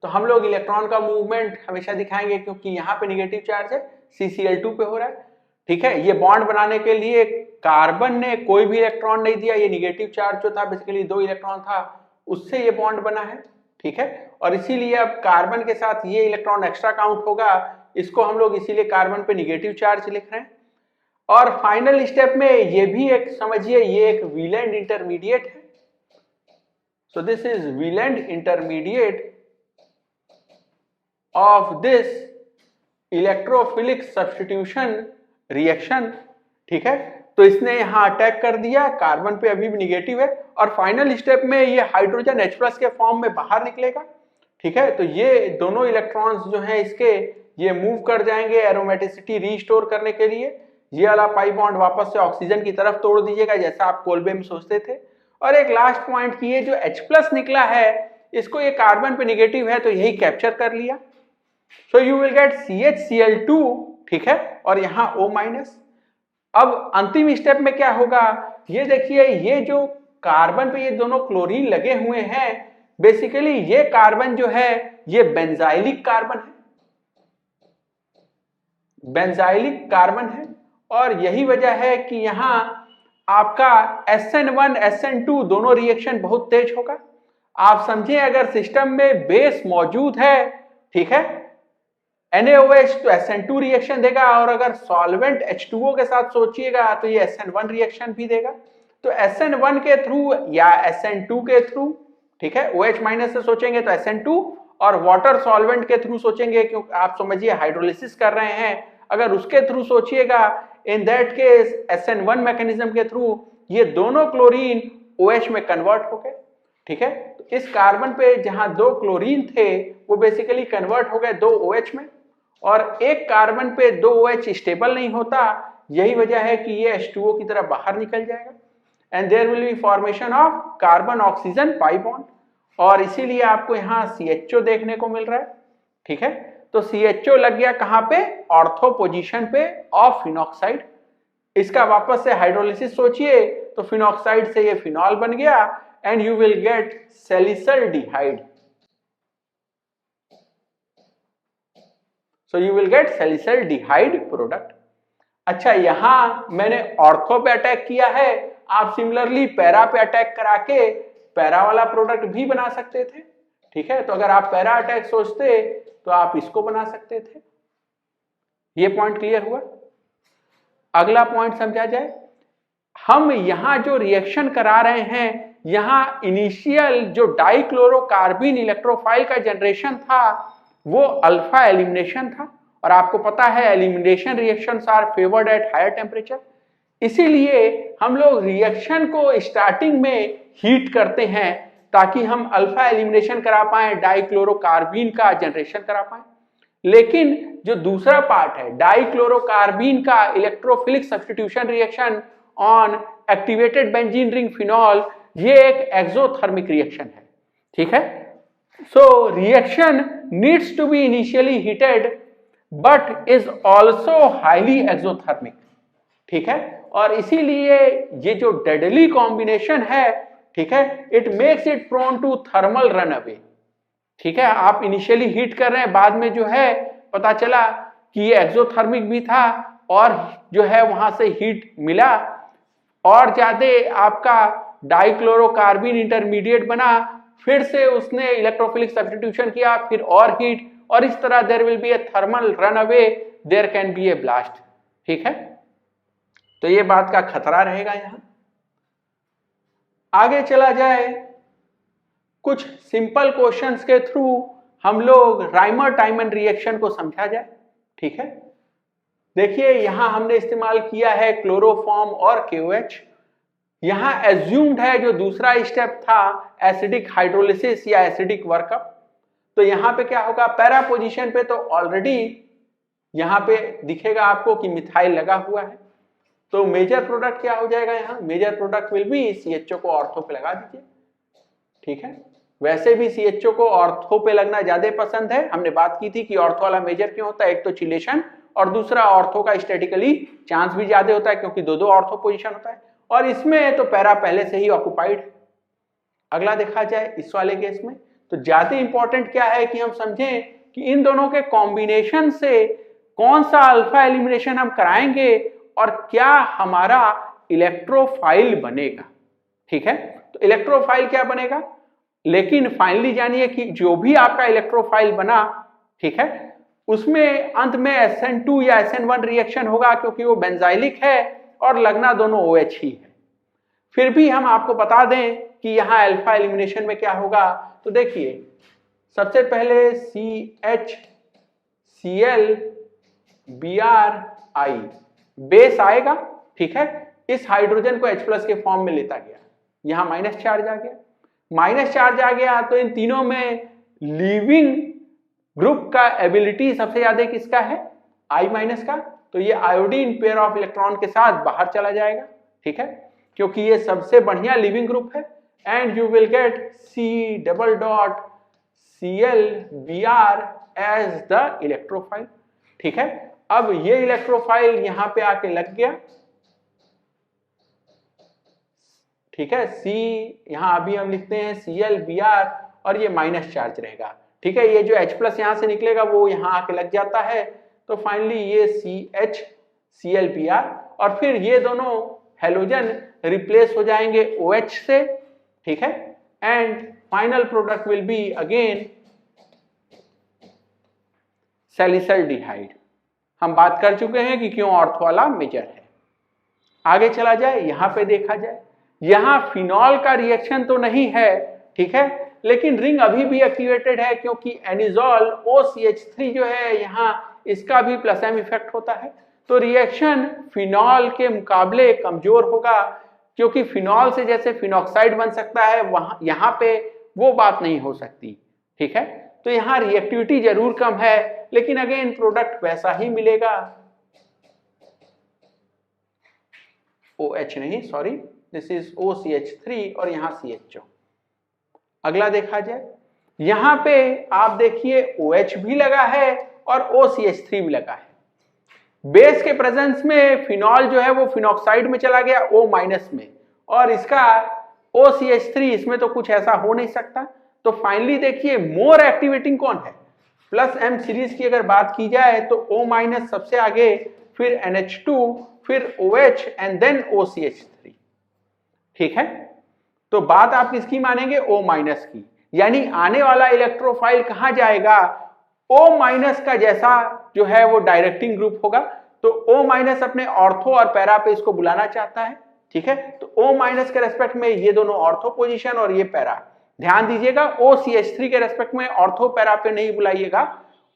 [SPEAKER 1] तो हम लोग इलेक्ट्रॉन का मूवमेंट हमेशा दिखाएंगे क्योंकि यहाँ पे निगेटिव चार्ज है, CCl2 पे हो रहा है। ठीक है, ये बॉन्ड बनाने के लिए कार्बन ने कोई भी इलेक्ट्रॉन नहीं दिया, ये निगेटिव चार्ज जो था बेसिकली 2 इलेक्ट्रॉन था उससे ये बॉन्ड बना है। ठीक है, और इसीलिए अब कार्बन के साथ ये इलेक्ट्रॉन एक्स्ट्रा काउंट होगा, इसको हम लोग इसीलिए कार्बन पे निगेटिव चार्ज लिख रहे हैं। और फाइनल स्टेप में ये भी एक समझिए ये एक वेलेंट इंटरमीडिएट है। So this is valent intermediate of this electrophilic substitution reaction. ठीक है, तो इसने यहां अटैक कर दिया, कार्बन पे अभी भी निगेटिव है और फाइनल स्टेप में ये हाइड्रोजन H+ के फॉर्म में बाहर निकलेगा। ठीक है, तो ये दोनों इलेक्ट्रॉन्स जो हैं इसके ये मूव कर जाएंगे एरोमेटिसिटी रीस्टोर करने के लिए। ये वाला पाई बॉन्ड वापस से ऑक्सीजन की तरफ तोड़ दीजिएगा जैसा आप कोल्बे में सोचते थे। और एक लास्ट पॉइंट की ये जो H+ निकला है इसको ये कार्बन पे निगेटिव है तो यही कैप्चर कर लिया। सो यू विल गेट CHCl2, ठीक है, और यहां O-। अब अंतिम स्टेप में क्या होगा, ये देखिए ये जो कार्बन पे ये दोनों क्लोरीन लगे हुए हैं बेसिकली ये कार्बन जो है ये बेंजाइलिक कार्बन है, बेंजाइलिक कार्बन है, और यही वजह है कि यहां आपका SN1 SN2 दोनों रिएक्शन बहुत तेज होगा। आप समझें अगर सिस्टम में बेस मौजूद है, ठीक है, NaOH तो SN2 रिएक्शन देगा, और अगर सॉल्वेंट H2O के साथ सोचिएगा तो ये SN1 रिएक्शन भी देगा। तो SN1 के थ्रू या SN2 के थ्रू, ठीक है, OH- से सोचेंगे तो SN2, और वाटर सॉल्वेंट के थ्रू सोचेंगे क्योंकि आप समझिए हाइड्रोलिसिस कर रहे हैं, अगर उसके थ्रू सोचिएगा in that case SN1 mechanism के थ्रू ये दोनों क्लोरीन OH में कन्वर्ट हो गए। ठीक है, तो इस कार्बन पे जहां 2 क्लोरीन थे वो बेसिकली कन्वर्ट हो गए 2 OH में, और एक कार्बन पे 2 OH स्टेबल नहीं होता, यही वजह है कि ये H2O की तरफ बाहर निकल जाएगा and there will be formation of carbon oxygen pi bond, और इसीलिए आपको यहाँ CHO देखने को मिल रहा है। ठीक है, तो CHO लग गया कहां पे, ऑर्थो पोजीशन पे ऑफ फिनॉक्साइड। इसका वापस से हाइड्रोलिसिस सोचिए तो फिनॉक्साइड से ये फिनॉल बन गया and you will get salicylaldehyde. So you will get salicylaldehyde product. अच्छा, यहां मैंने ऑर्थो पे अटैक किया है, आप सिमिलरली पैरा पे अटैक करा के पैरा वाला प्रोडक्ट भी बना सकते थे। ठीक है, तो अगर आप पैरा अटैक सोचते तो आप इसको बना सकते थे। ये पॉइंट क्लियर हुआ। अगला पॉइंट समझा जाए, हम यहाँ जो रिएक्शन करा रहे हैं, यहाँ इनिशियल जो डाइक्लोरोकार्बिन इलेक्ट्रोफाइल का जनरेशन था वो अल्फा एलिमिनेशन था, और आपको पता है elimination reactions are favoured at higher temperature. इसीलिए हम लोग रिएक्शन को स्टार्टिंग में हीट करते हैं ताकि हम अल्फा एलिमिनेशन करा पाए, डाइक्लोरोकार्बिन का जनरेशन करा पाए। लेकिन जो दूसरा पार्ट है डाइक्लोरोकार्बिन का electrophilic substitution reaction on activated benzene ring phenol, ये एक एक्सोथर्मिक रिएक्शन है, ठीक है। So reaction needs to be initially heated but is also highly exothermic, ठीक है। और इसीलिए ये जो डेडली कॉम्बिनेशन है, ठीक है, it makes it prone to thermal run away, ठीक है। आप इनिशियली हीट कर रहे हैं, बाद में जो है पता चला कि ये एक्सोथर्मिक भी था और जो है वहां से हीट मिला और ज्यादा आपका डाइक्लोरोकार्बिन इंटरमीडिएट बना, फिर से उसने इलेक्ट्रोफिलिक सब्स्टिट्यूशन किया, फिर और हीट, और इस तरह there will be a thermal run away, there can be a blast, ठीक है। तो ये बात का खतरा रहेगा। यहां आगे चला जाए, कुछ सिंपल क्वेश्चंस के थ्रू हम लोग राइमर टाइमन रिएक्शन को समझा जाए, ठीक है। देखिए यहां हमने इस्तेमाल किया है क्लोरोफॉर्म और KOH। यहां एज्यूम्ड है जो दूसरा स्टेप था एसिडिक हाइड्रोलिसिस या एसिडिक वर्कअप। तो यहां पे क्या होगा, पैरा पोजीशन पे तो ऑलरेडी यहां पे दिखेगा आपको कि मिथाइल लगा हुआ है, तो मेजर प्रोडक्ट क्या हो जाएगा, यहां major product will be CHO को ऑर्थो पे लगा दीजिए, ठीक है। वैसे भी CHO को ऑर्थो पे लगना ज्यादा पसंद है, हमने बात की थी कि ऑर्थो वाला मेजर क्यों होता है, एक तो चिलेशन और दूसरा ऑर्थो का स्टैटिकली चांस भी ज्यादा होता है क्योंकि दो दो ऑर्थो पोजीशन होता है, और इसमें तो पैरा पहले से ही ऑक्युपाइड है। अगला देखा जाए इस वाले केस में, तो ज्यादा इंपॉर्टेंट क्या है कि हम समझें कि इन दोनों के कॉम्बिनेशन से कौन सा अल्फा एलिमिनेशन हम कराएंगे और क्या हमारा इलेक्ट्रोफाइल बनेगा, ठीक है। तो इलेक्ट्रोफाइल क्या बनेगा, लेकिन फाइनली जानिए कि जो भी आपका इलेक्ट्रोफाइल बना, ठीक है, उसमें अंत में SN2 या SN1 रिएक्शन होगा क्योंकि वो बेंजाइलिक है और लगना दोनों OH ही है। फिर भी हम आपको बता दें कि यहां अल्फा एलिमिनेशन में क्या होगा, तो देखिए सबसे पहले CHClBrI बेस आएगा, ठीक है। इस हाइड्रोजन को H+ के फॉर्म में लेता गया, यहां माइनस चार्ज आ गया, माइनस चार्ज आ गया, तो इन तीनों में लीविंग ग्रुप का एबिलिटी सबसे ज्यादा किसका है, I- का, तो ये आयोडीन पेयर ऑफ इलेक्ट्रॉन के साथ बाहर चला जाएगा, ठीक है, क्योंकि ये सबसे बढ़िया लिविंग ग्रुप है। And you will get C++ClBr as the electrophile, ठीक है। अब ये इलेक्ट्रोफाइल यहां पे आके लग गया, ठीक है। C यहां अभी हम लिखते हैं ClBr और ये माइनस चार्ज रहेगा, ठीक है। ये जो H+ यहां से निकलेगा वो यहां आके लग जाता है, तो फाइनली ये CHClBr, और फिर ये दोनों हेलोजन रिप्लेस हो जाएंगे OH से, ठीक है। And final product will be again salicylaldehyde. हम बात कर चुके हैं कि क्यों ऑर्थो वाला मेजर है। आगे चला जाए, यहां पे देखा जाए, यहां फिनॉल का रिएक्शन तो नहीं है, ठीक है, लेकिन रिंग अभी भी एक्टिवेटेड है क्योंकि एनिजॉल OCH3 जो है यहां इसका भी +M इफेक्ट होता है, तो रिएक्शन फिनॉल के मुकाबले कमजोर होगा क्योंकि फिनॉल से जैसे फिनॉक्साइड बन सकता है वहां यहां पे वो बात नहीं हो सकती, ठीक है। तो यहां रिएक्टिविटी जरूर कम है, लेकिन अगेन प्रोडक्ट वैसा ही मिलेगा, OH नहीं, सॉरी, दिस इज OCH3 और यहां CHO। अगला देखा जाए, यहां पे आप देखिए OH भी लगा है और OCH3 भी लगा है। बेस के प्रेजेंस में फिनॉल जो है वो फिनॉक्साइड में चला गया O- में, और इसका OCH3 इसमें तो कुछ ऐसा हो नहीं सकता। तो फाइनली देखिए मोर एक्टिवेटिंग कौन है, +M सीरीज की अगर बात की जाए तो O- सबसे आगे, फिर NH2, फिर OH एंड देन OCH3, ठीक है। तो बात आप किसकी मानेंगे, O- की, यानी आने वाला इलेक्ट्रोफाइल कहां जाएगा, O- का जैसा जो है वो डायरेक्टिंग ग्रुप होगा, तो O- अपने ऑर्थो और पैरा पे इसको बुलाना चाहता है, ठीक है। तो O माइनस के रेस्पेक्ट में ये दोनों ऑर्थो पोजीशन और ये पैरा। ध्यान दीजिएगा OCH3 के रेस्पेक्ट में ऑर्थो पैरा पे नहीं बुलाइएगा,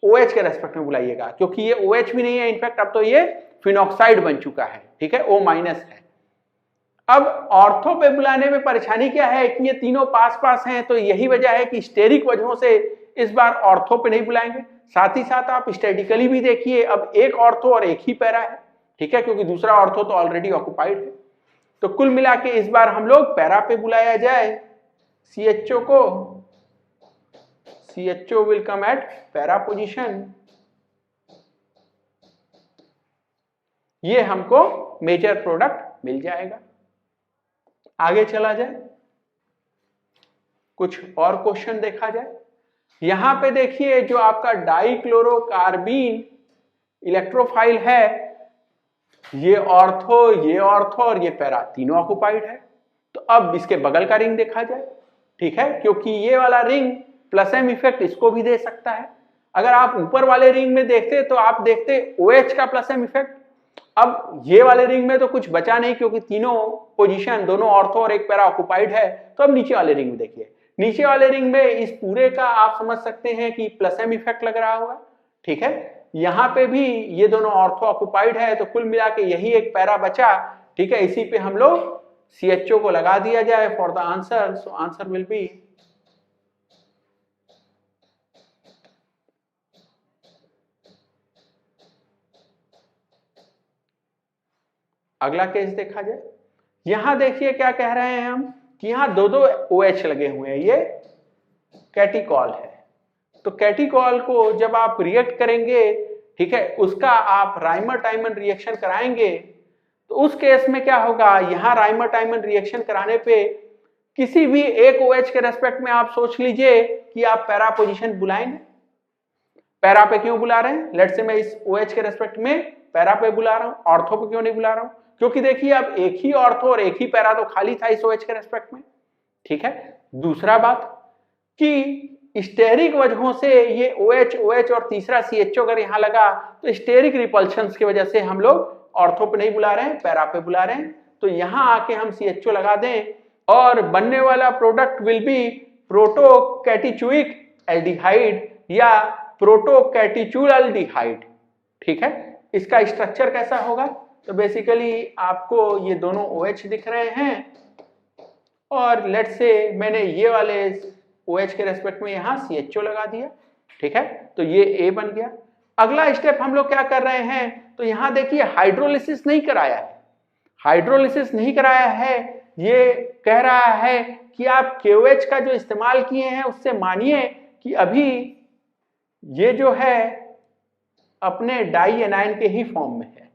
[SPEAKER 1] OH के रेस्पेक्ट में बुलाइएगा, क्योंकि ये OH भी नहीं है, इनफैक्ट अब तो ये फिनॉक्साइड बन चुका है, ठीक है, O माइनस है। अब ऑर्थो पे बुलाने में परेशानी क्या है कि ये तीनों पास पास हैं, तो यही वजह है कि स्टेरिक वजहों से इस बार ऑर्थो पे नहीं बुलाएंगे। साथ ही साथ आप स्टैटिकली भी देखिए, अब एक ऑर्थो और एक ही पैरा है, ठीक है, क्योंकि दूसरा ऑर्थो तो ऑलरेडी ऑक्युपाइड है। तो कुल मिला के इस बार हम लोग पैरा पे बुलाया जाए CHO को, CHO will come eight para position. ये हमको मेजर प्रोडक्ट मिल जाएगा। आगे चला जाए, कुछ और क्वेश्चन देखा जाए। यहां पे देखिए जो आपका डाइक्लोरोकार्बीन इलेक्ट्रोफाइल है, ये ऑर्थो और ये पैरा तीनों ऑक्युपाइड है। तो अब इसके बगल का रिंग देखा जाए, ठीक है, क्योंकि ये वाला रिंग प्लस एम इफेक्ट इसको भी दे सकता है। अगर आप ऊपर वाले रिंग में देखते तो आप देखते OH का प्लस एम इफेक्ट। अब ये वाले रिंग में तो कुछ बचा नहीं, क्योंकि तीनों पोजीशन, दोनों ऑर्थो और एक पैरा ऑक्युपाइड है। तो अब नीचे वाले रिंग में देखिए, नीचे वाले रिंग में इस पूरे का आप समझ सकते हैं कि प्लस एम इफेक्ट लग रहा होगा, ठीक है। यहां पे भी ये दोनों ऑर्थो ऑक्युपाइड है, तो कुल मिला के यही एक पैरा बचा, ठीक है। इसी पे हम लोग CHO को लगा दिया जाए for the answer. So answer will be अगला केस देखा जाए। यहां देखिए क्या कह रहे हैं हम कि यहां दो OH लगे हुए हैं, ये कैटिकॉल है। तो कैटिकॉल को जब आप रिएक्ट करेंगे, ठीक है, उसका आप राइमर टाइमन रिएक्शन कराएंगे, तो उस केस में क्या होगा, यहां राइमर टाइमन रिएक्शन कराने पे किसी भी एक OH के रेस्पेक्ट में आप सोच लीजिए कि आप पैरा पोजीशन बुलाएंगे। पैरा पे क्यों बुला रहे हैं? लेट्स से मैं इस OH के रेस्पेक्ट में पैरा पे बुला रहा हूं, ऑर्थो पे क्यों नहीं बुला रहा हूं? क्योंकि देखिए अब एक ही ऑर्थो और एक ही पैरा तो खाली था इस OH के रेस्पेक्ट में, ठीक है। दूसरा बात कि स्टेरिक वजहों से ये OH और तीसरा CHO अगर यहां लगा तो स्टेरिक रिपल्शंस की वजह से हम लोग ऑर्थो पे नहीं बुला रहे हैं, पैरा पे बुला रहे हैं। तो यहां आके हम CHO लगा दें और बनने वाला प्रोडक्ट विल बी प्रोटोकैटिचुइक एल्डिहाइड या प्रोटोकैटिचुअल्डिहाइड, ठीक है। इसका स्ट्रक्चर कैसा होगा? तो बेसिकली आपको ये दोनों OH दिख रहे हैं और लेट्स से मैंने ये वाले OH के रेस्पेक्ट में यहां CHO लगा दिया, ठीक है। तो ये A बन गया। अगला स्टेप हम लोग क्या कर रहे हैं, तो यहां देखिए हाइड्रोलिसिस नहीं कराया है, हाइड्रोलिसिस नहीं कराया है। ये कह रहा है कि आप KOH का जो इस्तेमाल किए हैं उससे मानिए कि अभी ये जो है अपने डाई एनायन के ही फॉर्म में है,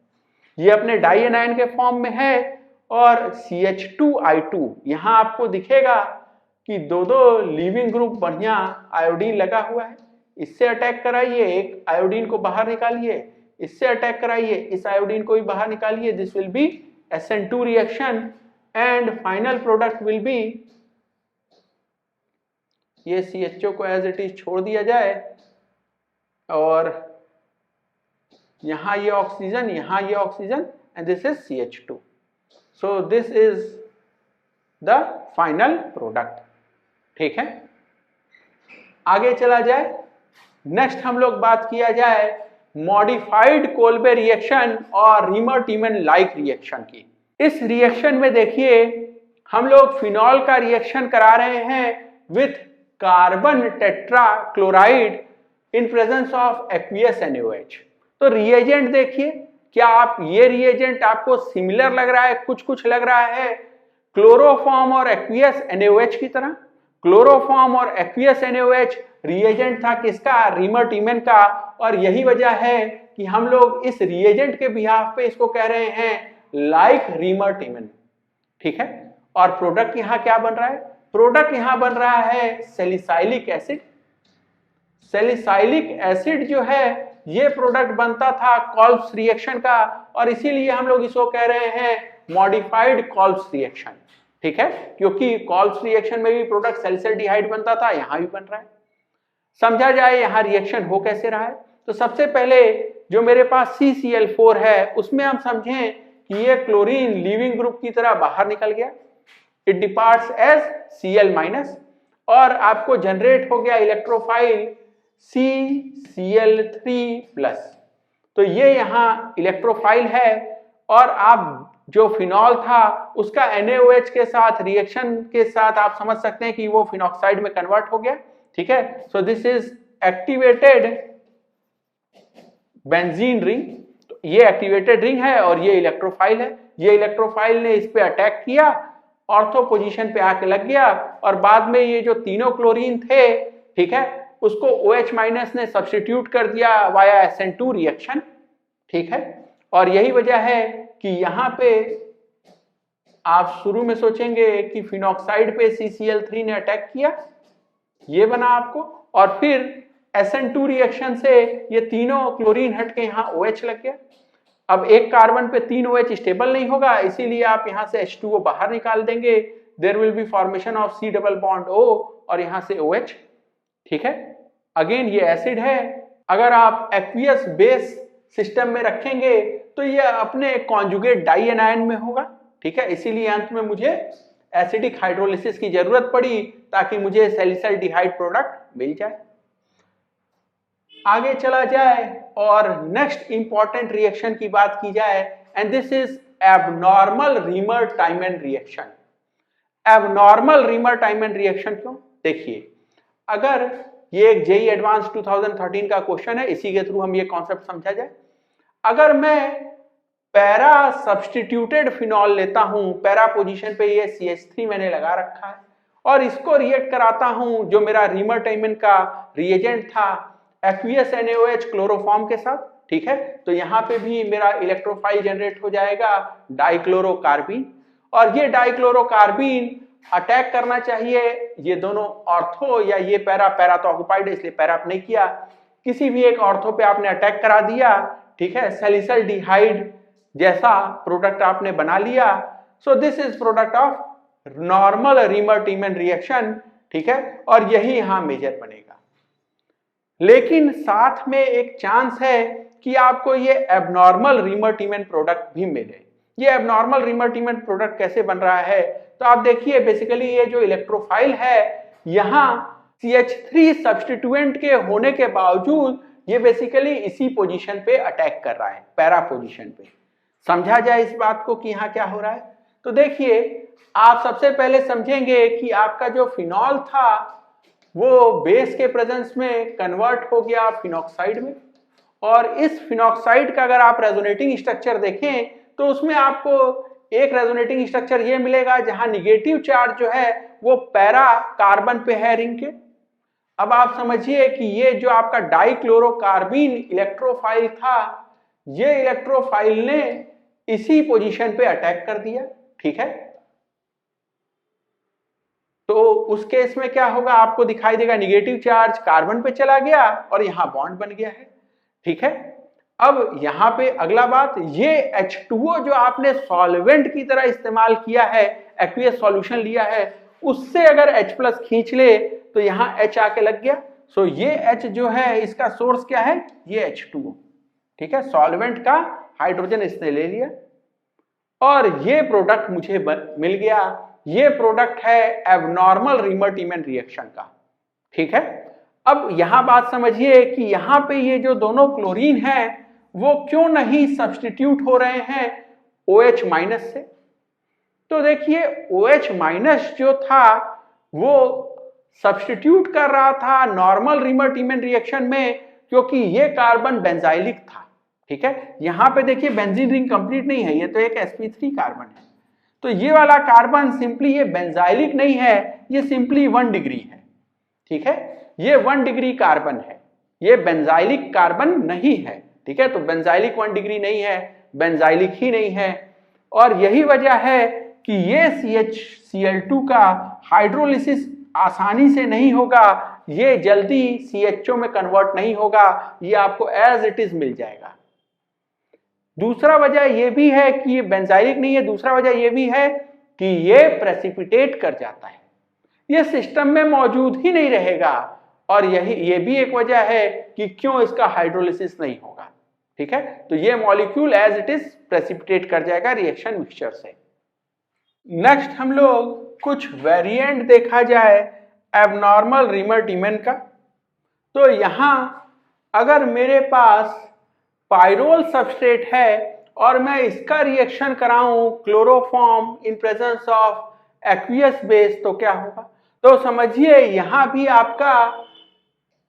[SPEAKER 1] ये अपने डाई एनायन के फॉर्म में है और CH2I2 यहां आपको दिखेगा कि दो लीविंग ग्रुप बढ़िया आयोडीन लगा हुआ है। इससे अटैक कराइए, एक आयोडीन को बाहर निकालिए, इससे अटैक कराइए, इस आयोडीन को भी बाहर निकालिए। This will B SN2 reaction and final product will B, ये CHO को एज इट इज छोड़ दिया जाए और यहां ये ऑक्सीजन, यहां ये oxygen and this is CH2। So this is the final product, ठीक है। आगे चला जाए, नेक्स्ट हम लोग बात किया जाए मॉडिफाइड कोल्बे रिएक्शन और रीमर टीमन लाइक रिएक्शन की। इस रिएक्शन में देखिए हम लोग फिनॉल का रिएक्शन करा रहे हैं with carbon tetrachloride in presence of aqueous NaOH। तो रिएजेंट देखिए, क्या आप ये रिएजेंट आपको सिमिलर लग रहा है? कुछ लग रहा है क्लोरोफॉर्म और एक्वियस NaOH की तरह। क्लोरोफॉर्म और एक्वियस NaOH रिएजेंट था किसका? रीमर टीमन का। और यही वजह है कि हम लोग इस रिएजेंट के बिहाफ पे इसको कह रहे हैं लाइक रीमर टीमन, ठीक है। और प्रोडक्ट यहां क्या बन रहा है? प्रोडक्ट यहां बन रहा है सैलिसाइलिक एसिड। सैलिसाइलिक एसिड जो है ये प्रोडक्ट बनता था कॉल्प्स रिएक्शन का और इसीलिए हम लोग इसको कह रहे हैं मॉडिफाइड कॉल्प्स रिएक्शन, ठीक है, क्योंकि कॉल्प्स रिएक्शन में भी प्रोडक्ट सैलिसल्डिहाइड बनता था, यहां भी बन रहा है। समझा जाए यहां रिएक्शन हो कैसे रहा है। तो सबसे पहले जो मेरे पास CCl4 है उसमें हम समझें कि ये क्लोरीन लीविंग ग्रुप की तरह बाहर निकल गया, इट डिपार्ट्स एज Cl- और आपको जनरेट हो गया इलेक्ट्रोफाइल CCl3+। तो ये यहाँ इलेक्ट्रोफाइल है और आप जो फिनॉल था उसका NaOH के साथ रिएक्शन के साथ आप समझ सकते हैं कि वो फिनॉक्साइड में कन्वर्ट हो गया। ठीक है, so this is activated benzene ring. तो ये एक्टिवेटेड रिंग है और ये इलेक्ट्रोफाइल है। ये इलेक्ट्रोफाइल ने इस पे अटैक किया, ऑर्थो पोजीशन पे आके लग गया और बाद में ये जो तीनों क्लोरीन थे, ठीक है, उसको OH- ने सब्स्टिट्यूट कर दिया वाया SN2 रिएक्शन। ठीक है, और यही वजह है कि यहां पे आप शुरू में सोचेंगे कि फिनॉक्साइड पे CCl3 ने अटैक किया, ये बना आपको, और फिर SN2 रिएक्शन से ये तीनों क्लोरीन हट के यहाँ OH लग गया। अब एक कार्बन पे 3 OH स्टेबल नहीं होगा, इसीलिए आप यहाँ से H2O बाहर निकाल देंगे, there will be formation of C double bond O और यहाँ से OH। ठीक है, अगेन ये एसिड है, अगर आप एक्वियस बेस सिस्टम में रखेंगे तो ये अपने कॉन्जुगेट डाई एनायन में होगा। ठीक है, इसीलिए अंत में मुझे एसिडिक हाइड्रोलिसिस की जरूरत पड़ी ताकि मुझे सैलिसाइल्डिहाइड प्रोडक्ट मिल जाए। आगे चला जाए और नेक्स्ट इंपॉर्टेंट रिएक्शन की बात की जाए, and this is abnormal रीमर-टाइमन reaction. Abnormal रीमर-टाइमन reaction क्यों? देखिए, अगर ये एक जेईई एडवांस 2013 का क्वेश्चन है, इसी के थ्रू हम ये कॉन्सेप्ट समझा जाए। अगर मैं पैरा सब्स्टिट्यूटेड फिनॉल लेता हूं, पैरा पोजीशन पे ये CH3 मैंने लगा रखा है और इसको रिएक्ट कराता हूं जो मेरा रीमर-टाइमन का रिएजेंट था एक्वियस NaOH क्लोरोफॉर्म के साथ। ठीक है, तो यहाँ पे भी मेरा इलेक्ट्रोफाइल जनरेट हो जाएगा डाइक्लोरोकार्बीन, और ये डाइक्लोरोकार्बीन अटैक करना चाहिए ये दोनों ऑर्थो या ये पैरा तो ऑक्युपाइड है इसलिए पैरा नहीं किया, किसी भी एक ऑर्थो पे आपने अटैक करा दिया। ठीक है, सैलिसाइल्डिहाइड जैसा प्रोडक्ट आपने बना लिया। सो this is product of normal रीमर-टाइमन reaction. ठीक है, और यही यहां मेजर बनेगा, लेकिन साथ में एक चांस है कि आपको ये एबनॉर्मल रीमर-टाइमन प्रोडक्ट भी मिले। ये एबनॉर्मल रीमर-टाइमन प्रोडक्ट कैसे बन रहा है? तो आप देखिए, बेसिकली ये जो इलेक्ट्रोफाइल है यहाँ CH3 सब्स्टिट्यूएंट के होने के बावजूद ये बेसिकली इसी पोजीशन पे अटैक कर रहा है, पैरा पोजीशन पे। समझा जाए इस बात को कि यहाँ क्या हो रहा है? तो देखिए, आप सबसे पहले समझेंगे कि आपका जो फिनॉल था वो बेस के प्रेजेंस में कन्वर्ट हो गया फिनॉक्साइड में, और इस फिनॉक्साइड का अगर आप रेजोनेटिंग स्ट्रक्चर देखें तो उसमें आपको एक रेजोनेटिंग स्ट्रक्चर ये मिलेगा जहां निगेटिव चार्ज जो है वो पैरा कार्बन पे है रिंग के। अब आप समझिए कि ये जो आपका डाइक्लोरोकार्बीन इलेक्ट्रोफाइल था, ये इलेक्ट्रोफाइल ने इसी पोजीशन पे अटैक कर दिया। ठीक है, तो उस केस में क्या होगा, आपको दिखाई देगा निगेटिव चार्ज कार्बन पे चला गया और यहां बॉन्ड बन गया है। ठीक है, अब यहां पे अगला बात, ये H2O जो आपने सॉल्वेंट की तरह इस्तेमाल किया है, एक्वियस सॉल्यूशन लिया है, उससे अगर H+ खींच ले तो यहां H आके लग गया। सो ये H जो है इसका सोर्स क्या है? ये H2O। ठीक है, सॉल्वेंट का हाइड्रोजन इसने ले लिया और ये प्रोडक्ट मुझे मिल गया। ये प्रोडक्ट है एबनॉर्मल रीमर-टाइमन रिएक्शन का। ठीक है, अब यहां बात समझिए कि यहां पे ये जो दोनों क्लोरीन हैं वो क्यों नहीं सब्स्टिट्यूट हो रहे हैं OH- से? तो देखिए, OH- जो था वो सब्स्टिट्यूट कर रहा था नॉर्मल रीमर-टाइमन रिएक्शन में, क्योंकि ये कार्बन बेंजाइलिक था। ठीक है, यहां पे देखिए बेंजीन रिंग कंप्लीट नहीं है, ये तो एक sp3 कार्बन है, तो ये वाला कार्बन सिंपली ये बेंजाइलिक नहीं है, ये सिंपली 1 डिग्री है। ठीक है, ये 1 डिग्री कार्बन है, ये बेंजाइलिक कार्बन नहीं है। ठीक है, तो बेंजाइलिक 1 डिग्री नहीं है, बेंजाइलिक ही नहीं है, और यही वजह है कि ये CHCl2 का हाइड्रोलिसिस आसानी से नहीं होगा, ये जल्दी CHO में कन्वर्ट नहीं होगा, ये आपको एज इट इज मिल जाएगा। दूसरा वजह ये भी है कि ये बेंजाइलिक नहीं है, दूसरा वजह ये भी है कि ये प्रेसिपिटेट कर जाता है, ये सिस्टम में मौजूद ही नहीं रहेगा, और ये भी एक वजह है कि क्यों इसका हाइड्रोलिसिस नहीं होगा। ठीक है, तो ये molecule as it is precipitate कर जाएगा रिएक्शन मिक्सचर से। नेक्स्ट हम लोग कुछ वेरिएंट देखा जाए एबनॉर्मल रीमर-टीमन का। तो यहां अगर मेरे पास पाइरोल सबस्ट्रेट है और मैं इसका रिएक्शन कराऊं chloroform in presence of aqueous base, तो क्या होगा? तो समझिए यहां भी आपका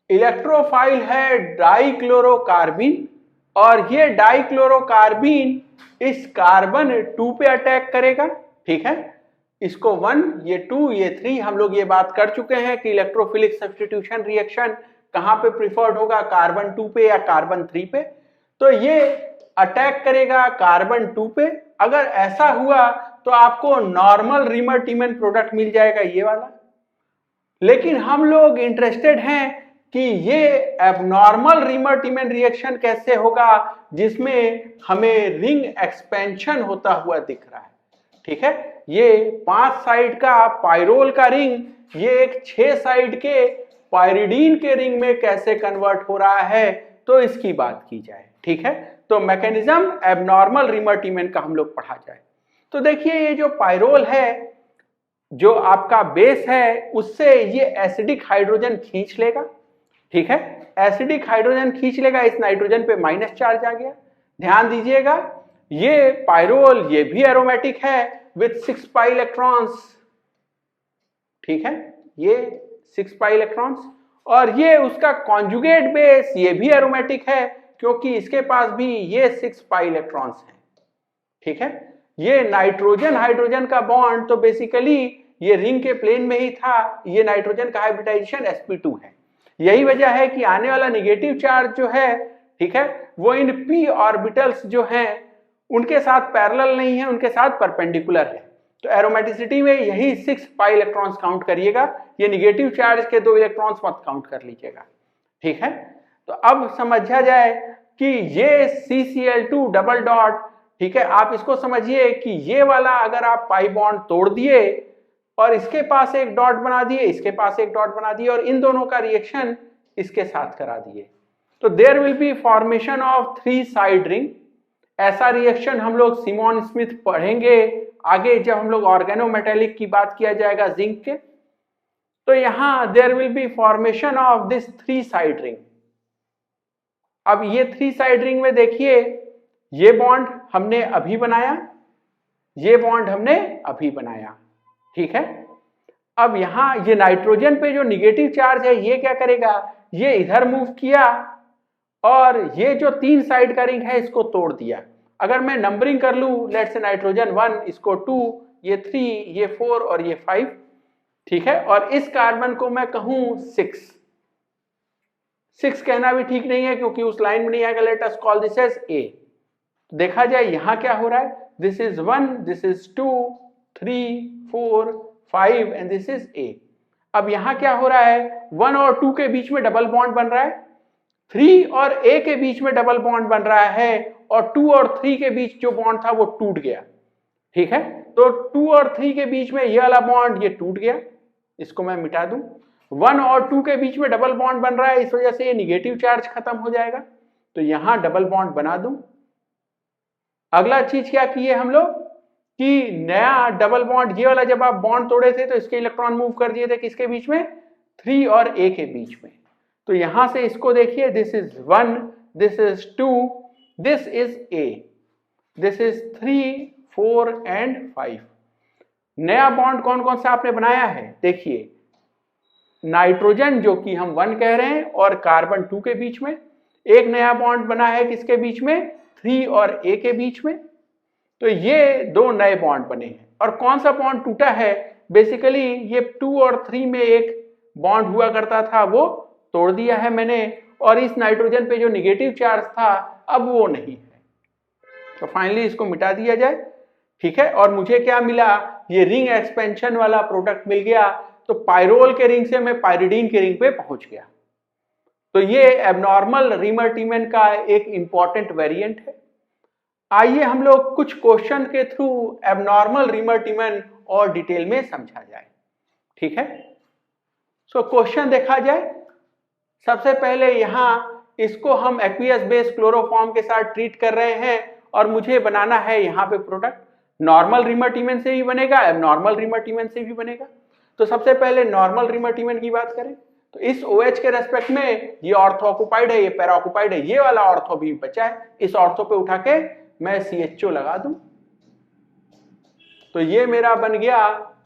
[SPEAKER 1] इलेक्ट्रोफाइल है डाइक्लोरोकार्बिन, और ये डाइक्लोरोकार्बिन इस कार्बन 2 पे अटैक करेगा। ठीक है, इसको 1, ये 2, ये 3, हम लोग ये बात कर चुके हैं कि इलेक्ट्रोफिलिक सब्स्टिट्यूशन रिएक्शन कहां पे प्रिफर्ड होगा, कार्बन 2 पे या कार्बन 3 पे। तो ये अटैक करेगा कार्बन 2 पे। अगर ऐसा हुआ तो आपको नॉर्मल रीमर-टीमन प्रोडक्ट मिल जाएगा, ये वाला। लेकिन हम लोग इंटरेस्टेड हैं कि ये एबनॉर्मल रीमर-टीमन रिएक्शन कैसे होगा जिसमें हमें रिंग एक्सपेंशन होता हुआ दिख रहा है। ठीक है, ये 5 साइड का पाइरोल का रिंग, ये एक 6 साइड के पाइरिडीन के रिंग में कैसे कन्वर्ट हो रहा है, तो इसकी बात की जाए। ठीक है, तो मैकेनिज्म एबनॉर्मल रीमर-टीमन का हम लोग पढ़ा जाए। तो देखिए ये जो पाइरोल है, जो आपका बेस है, उससे ये एसिडिक हाइड्रोजन खींच लेगा। ठीक है, एसिडिक हाइड्रोजन खींच लेगा, इस नाइट्रोजन पे माइनस चार्ज आ गया। ध्यान दीजिएगा ये पाइरोल ये भी एरोमेटिक है विथ 6 पाई इलेक्ट्रॉन्स। ठीक है, ये 6 पाई इलेक्ट्रॉन्स, और ये उसका कॉन्जुगेट बेस ये भी एरोमेटिक है क्योंकि इसके पास भी ये 6 पाई इलेक्ट्रॉन्स हैं। ठीक है, ये नाइट्रोजन हाइड्रोजन का बॉन्ड तो बेसिकली ये रिंग के प्लेन में ही था, ये नाइट्रोजन का हाइब्रिडाइजेशन sp2 है। यही वजह है कि आने वाला निगेटिव चार्ज जो है, ठीक है, वो इन p ऑर्बिटल्स जो हैं उनके साथ पैरेलल नहीं है, उनके साथ परपेंडिकुलर है। तो एरोमेटिसिटी में यही 6 पाई इलेक्ट्रॉन्स काउंट करिएगा, ये निगेटिव चार्ज के 2 इलेक्ट्रॉन्स मत काउंट कर लीजिएगा। ठीक है, तो अब समझा जाए कि ये CCl2 डबल डॉट, ठीक है, आप इसको समझिए कि ये वाला अगर आप पाई बॉन्ड तोड़ दिए और इसके पास एक डॉट बना दिए, इसके पास एक डॉट बना दिए, और इन दोनों का रिएक्शन इसके साथ करा दिए, तो there will be formation of 3 side ring. ऐसा रिएक्शन हम लोग सिमोन स्मिथ पढ़ेंगे आगे जब हम लोग ऑर्गेनोमेटेलिक की बात किया जाएगा जिंक के। तो यहां there will be formation of this 3 side ring. अब ये 3 साइड रिंग में देखिए ये बॉन्ड हमने अभी बनाया, ये बॉन्ड हमने अभी बनाया। ठीक है, अब यहां ये नाइट्रोजन पे जो निगेटिव चार्ज है ये क्या करेगा, ये इधर मूव किया और ये जो 3 साइड का रिंग है इसको तोड़ दिया। अगर मैं नंबरिंग कर लूं, लेट्स से नाइट्रोजन 1, इसको 2, ये 3, ये 4 और ये 5। ठीक है, और इस कार्बन को मैं कहूं 6 कहना भी ठीक नहीं है क्योंकि उस लाइन में नहीं आएगा, let us call this as A। देखा जाए यहां क्या हो रहा है, this is 1, this is 2, 3, 4, 5 and this is A। अब यहां क्या हो रहा है, 1 और 2 के बीच में डबल बॉन्ड बन रहा है, 3 और A के बीच में डबल बॉन्ड बन रहा है, और 2 और 3 के बीच जो बॉन्ड था वो टूट गया। ठीक है, तो 2 और 3 के बीच में ये वाला बॉन्ड ये टूट गया, इसको मैं मिटा दूं। 1 और 2 के बीच में डबल बॉन्ड बन रहा है, इस वजह से ये निगेटिव चार्ज खत्म हो जाएगा, तो यहां डबल बॉन्ड बना दूं। अगला चीज क्या किए हम लोग कि नया डबल बॉन्ड, ये वाला जब आप बॉन्ड तोड़े थे तो इसके इलेक्ट्रॉन मूव कर दिए थे किसके बीच में, 3 और A के बीच में। तो यहां से इसको देखिए, this is 1, this is 2, this is A, this is 3, 4 and 5। नया बॉन्ड कौन कौन सा आपने बनाया है, देखिए नाइट्रोजन जो कि हम 1 कह रहे हैं और कार्बन 2 के बीच में एक नया बॉन्ड बना है, किसके बीच में, 3 और A के बीच में। तो ये 2 नए बॉन्ड बने हैं। और कौन सा बॉन्ड टूटा है, बेसिकली ये 2 और 3 में एक बॉन्ड हुआ करता था वो तोड़ दिया है मैंने, और इस नाइट्रोजन पे जो निगेटिव चार्ज था अब वो नहीं है, तो फाइनली इसको मिटा दिया जाए। ठीक है, और मुझे क्या मिला, ये रिंग एक्सपेंशन वाला प्रोडक्ट मिल गया। तो पाइरोल के रिंग से मैं पाइरिडीन के रिंग पे पहुंच गया। तो ये एबनॉर्मल रीमर-टीमन का एक इंपॉर्टेंट वेरिएंट है। आइए हम लोग कुछ क्वेश्चन के थ्रू एबनॉर्मल रीमर-टीमन और डिटेल में समझा जाए। ठीक है, सो क्वेश्चन देखा जाए। सबसे पहले यहां इसको हम एक्वियस बेस क्लोरोफॉर्म के साथ ट्रीट कर रहे हैं और मुझे बनाना है यहाँ पे प्रोडक्ट। नॉर्मल रिमर-टीमन से भी बनेगा, एबनॉर्मल रिमर-टीमन से भी बनेगा। तो सबसे पहले नॉर्मल रिमर-टीमन की बात करें तो इस OH के रेस्पेक्ट में ये ऑर्थो ऑक्युपाइड है, ये पैरा ऑक्युपाइड है, ये वाला ऑर्थो भी बचा है। इस ऑर्थो पे उठा के मैं CHO लगा दूं तो ये मेरा बन गया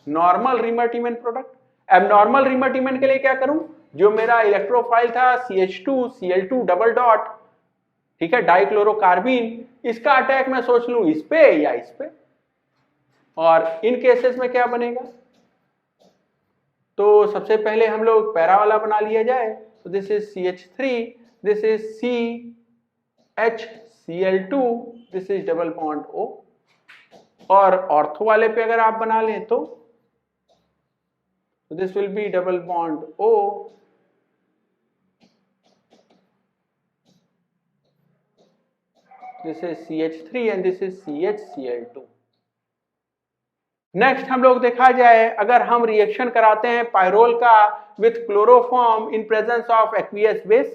[SPEAKER 1] नॉर्मल रिमर-टीमन प्रोडक्ट। एबनॉर्मल रिमर-टीमन के लिए क्या करूं, जो मेरा इलेक्ट्रोफाइल था CH2Cl2 डबल डॉट, ठीक है, डाइक्लोरोकार्बिन, इसका अटैक मैं सोच लूं इस पे या इस पे। और इन केसेस में क्या बनेगा, तो सबसे पहले हम लोग पैरा वाला बना लिया जाए। तो this is CH3, this is CHCl2, this is double bond O। और ऑर्थो वाले पे अगर आप बना लें तो this will B double bond O, this is CH3 and this is CHCl2। Next हम लोग देखा जाए, अगर हम रिएक्शन कराते हैं पायरोल का with chloroform in presence of aqueous base,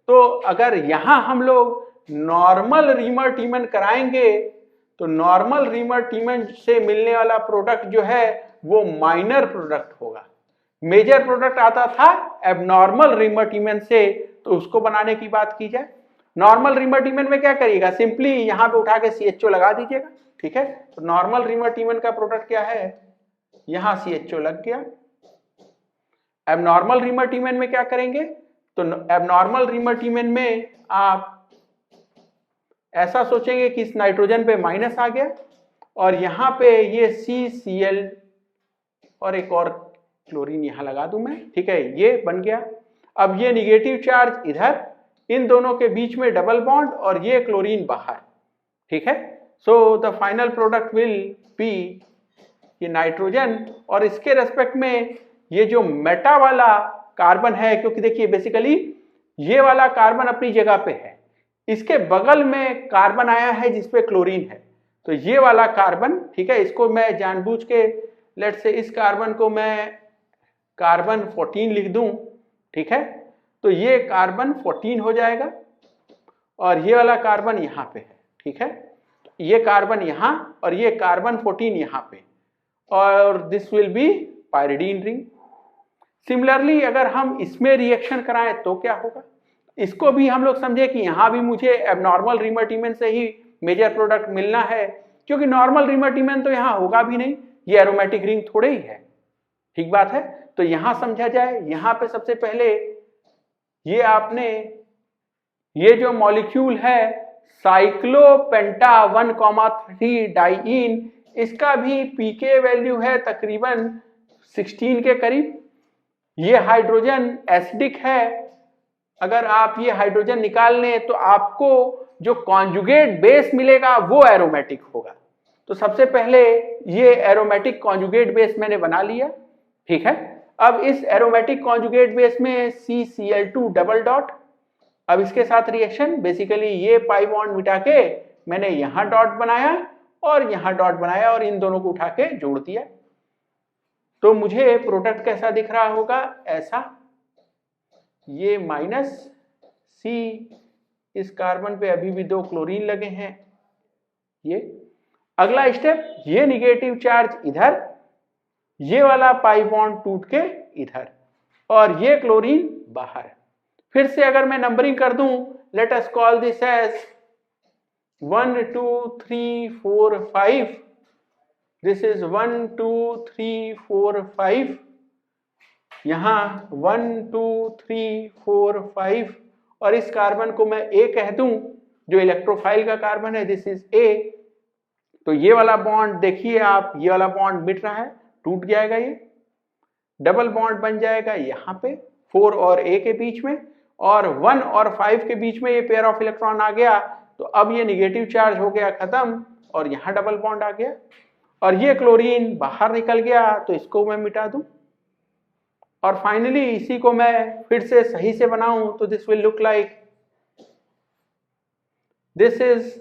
[SPEAKER 1] तो अगर यहां हम लोग नॉर्मल रिमर-टीमन कराएंगे तो नॉर्मल रिमर-टीमन से मिलने वाला प्रोडक्ट जो है वो माइनर प्रोडक्ट होगा। मेजर प्रोडक्ट आता था एबनॉर्मल रिमर-टीमन से, तो उसको बनाने की बात की जाए। नॉर्मल रिमर-टीमन में क्या करिएगा, सिंपली यहां पे उठा के CHO लगा दीजिएगा, ठीक है। तो नॉर्मल रिमर-टीमन का प्रोडक्ट क्या है, यहां CHO लग गया। एबनॉर्मल रिमर-टीमन में क्या करेंगे, तो एबनॉर्मल रिमर-टीमन में आप ऐसा सोचेंगे कि इस नाइट्रोजन पे माइनस आ गया और यहां पे ये CCl और एक और क्लोरीन यहां लगा दूं मैं, ठीक है, ये बन गया। अब ये निगेटिव चार्ज इधर, इन दोनों के बीच में डबल बॉन्ड और ये क्लोरीन बाहर, ठीक है। So the final product will B ये नाइट्रोजन, और इसके रेस्पेक्ट में ये जो मेटा वाला कार्बन है, क्योंकि देखिए बेसिकली ये वाला कार्बन अपनी जगह पे है, इसके बगल में कार्बन आया है जिसपे क्लोरीन है, तो ये वाला कार्बन, ठीक है, इसको मैं जानबूझ के लेट से इस कार्बन को मैं कार्बन 14 लिख दूं, ठीक है, तो ये कार्बन 14 हो जाएगा और ये वाला कार्बन यहां पे है, ठीक है, ये कार्बन यहां और ये कार्बन 14 यहां पे, और this will B pyridine ring. Similarly अगर हम इसमें रिएक्शन कराएं तो क्या होगा, इसको भी हम लोग समझे कि यहां भी मुझे एबनॉर्मल रिमर-टीमन से ही मेजर प्रोडक्ट मिलना है, क्योंकि नॉर्मल रिमर-टीमन तो यहां होगा भी नहीं, ये एरोमेटिक रिंग थोड़े ही है, ठीक बात है। तो यहां समझा जाए, यहां पे सबसे पहले ये आपने ये जो मॉलिक्यूल है साइक्लोपेंटा 1,3 डाइईन, इसका भी पीके वैल्यू है तकरीबन 16 के करीब। ये हाइड्रोजन एसिडिक है, अगर आप ये हाइड्रोजन निकाल लें तो आपको जो कॉन्जुगेट बेस मिलेगा वो एरोमेटिक होगा। तो सबसे पहले ये एरोमेटिक कॉन्जुगेट बेस मैंने बना लिया, ठीक है। अब इस एरोमेटिक कॉन्जुगेट बेस में CCl2 डबल डॉट, अब इसके साथ रिएक्शन, बेसिकली ये पाई बॉन्ड मिटा के मैंने यहां डॉट बनाया और यहां डॉट बनाया और इन दोनों को उठा के जोड़ दिया, तो मुझे प्रोडक्ट कैसा दिख रहा होगा, ऐसा, ये माइनस C, इस कार्बन पे अभी भी 2 क्लोरीन लगे हैं, ये अगला स्टेप, ये निगेटिव चार्ज इधर, ये वाला पाई बॉन्ड टूट के इधर और ये क्लोरीन बाहर। फिर से अगर मैं नंबरिंग कर दूं, let us call this as 1 2 3 4 5, this is 1 2 3 4 5, यहां 1 2 3 4 5, और इस कार्बन को मैं A कह दूं, जो इलेक्ट्रोफाइल का कार्बन है, दिस इज A। तो ये वाला बॉन्ड देखिए आप, ये वाला बॉन्ड मिट रहा है, टूट जाएगा, ये डबल बॉन्ड बन जाएगा यहाँ पे 4 और A के बीच में, और 1 और 5 के बीच में ये पेयर ऑफ इलेक्ट्रॉन आ गया, तो अब ये निगेटिव चार्ज हो गया खत्म और यहाँ डबल बॉन्ड आ गया और ये क्लोरीन बाहर निकल गया, तो इसको मैं मिटा दूं और फाइनली इसी को मैं फिर से सही से बनाऊं तो this will look like, this is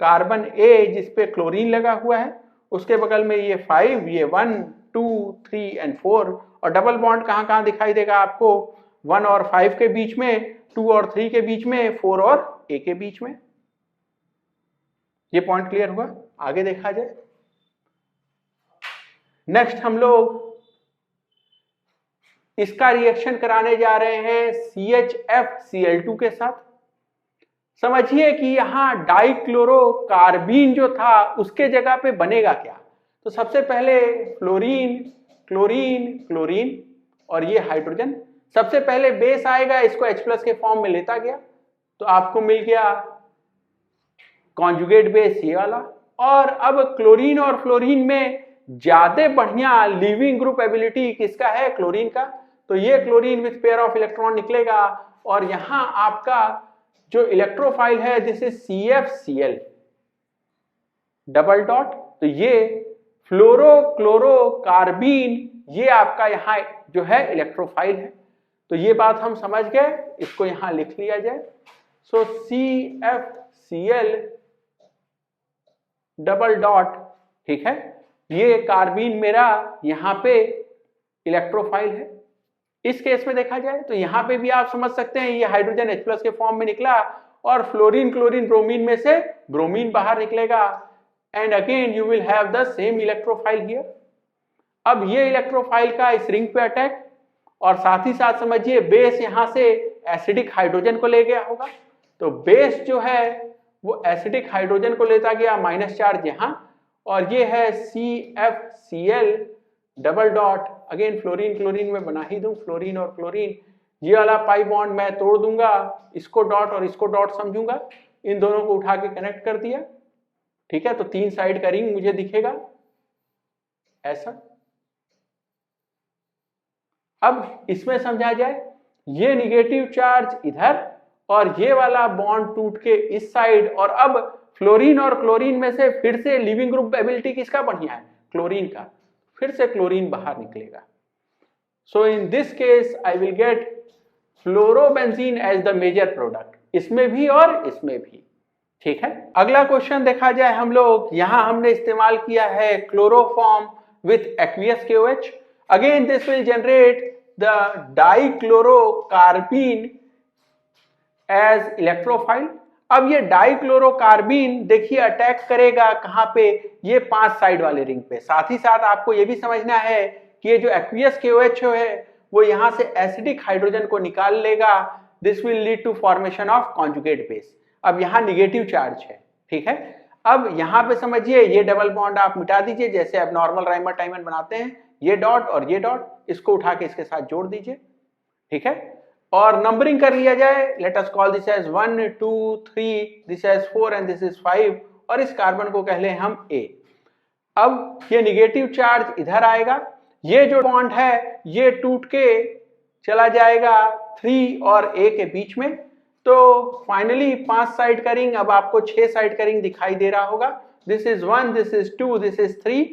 [SPEAKER 1] carbon A जिसपे क्लोरीन लगा हुआ है, उसके बगल में ये 5, ये 1 2 3 एंड 4, और डबल बॉन्ड कहां कहां दिखाई देगा आपको, 1 और 5 के बीच में, 2 और 3 के बीच में, 4 और A के बीच में। ये पॉइंट क्लियर हुआ? आगे देखा जाए। नेक्स्ट हम लोग इसका रिएक्शन कराने जा रहे हैं CHFCl2 के साथ। समझिए कि यहां डाइक्लोरोकार्बीन जो था उसके जगह पे बनेगा क्या। तो सबसे पहले फ्लोरीन, क्लोरीन, क्लोरीन और ये हाइड्रोजन। सबसे पहले बेस आएगा, इसको H+ के फॉर्म में लेता गया तो आपको मिल गया कॉन्जुगेट बेस ये वाला। और अब क्लोरीन और फ्लोरीन में ज्यादा बढ़िया लीविंग ग्रुप एबिलिटी किसका है? क्लोरीन का। तो ये chlorine with pair of electron निकलेगा और यहां आपका जो इलेक्ट्रोफाइल है this is CFCl double dot. तो ये फ्लोरोक्लोरोकार्बीन ये आपका यहां जो है इलेक्ट्रोफाइल है। तो ये बात हम समझ गए, इसको यहां लिख लिया जाए। सो CFCl डबल डॉट, ठीक है। ये कार्बीन मेरा यहां पे इलेक्ट्रोफाइल है। इस केस में देखा जाए तो यहां पे भी आप समझ सकते हैं ये हाइड्रोजन H+ के फॉर्म में निकला और फ्लोरीन क्लोरीन ब्रोमीन में से ब्रोमीन बाहर निकलेगा and again you will have the same electrophile here. अब ये इलेक्ट्रोफाइल का इस रिंग पे अटैक और साथ ही साथ समझिए बेस यहां से एसिडिक हाइड्रोजन को ले गया होगा। तो बेस जो है वो एसिडिक हाइड्रोजन को लेता गया माइनस चार्ज यहां और ये है CFCl double dot. Again fluorine chlorine में बना ही दूं, फ्लोरीन और क्लोरीन। ये वाला पाई बॉन्ड मैं तोड़ दूंगा, इसको डॉट और इसको डॉट समझूंगा, इन दोनों को उठा के कनेक्ट कर दिया, ठीक है। तो 3 साइड का रिंग मुझे दिखेगा ऐसा। अब इसमें समझा जाए ये निगेटिव चार्ज इधर और ये वाला बॉन्ड टूट के इस साइड और अब फ्लोरीन और क्लोरीन में से फिर से लिविंग ग्रुप एबिलिटी किसका बढ़िया है? क्लोरीन का। फिर से क्लोरीन बाहर निकलेगा। So in this case I will get fluorobenzene as the major product, इसमें भी और इसमें भी, ठीक है। अगला क्वेश्चन देखा जाए हम लोग, यहां हमने इस्तेमाल किया है chloroform with aqueous KOH। Again this will generate the dichlorocarbene as electrophile. अब ये डाइक्लोरोकार्बीन देखिए अटैक करेगा कहां पे? ये 5 साइड वाले रिंग पे। साथ ही साथ आपको ये भी समझना है कि ये जो एक्वियस KOH है वो यहां से एसिडिक हाइड्रोजन को निकाल लेगा। This will lead to formation of conjugate base. अब यहां निगेटिव चार्ज है, ठीक है। अब यहां पे समझिए ये डबल बॉन्ड आप मिटा दीजिए, जैसे अब नॉर्मल राइमर टाइमर बनाते हैं, ये डॉट और ये डॉट, इसको उठा के इसके साथ जोड़ दीजिए, ठीक है। और नंबरिंग कर लिया जाए, let us call this as 1 2 3, this as 4 and this is 5 और इस कार्बन को कह लें हम A। अब ये निगेटिव चार्ज इधर आएगा, ये जो बॉन्ड है ये टूट के चला जाएगा 3 और A के बीच में। तो फाइनली 5 साइड का रिंग अब आपको 6 साइड का रिंग दिखाई दे रहा होगा। This is 1, this is 2, this is 3,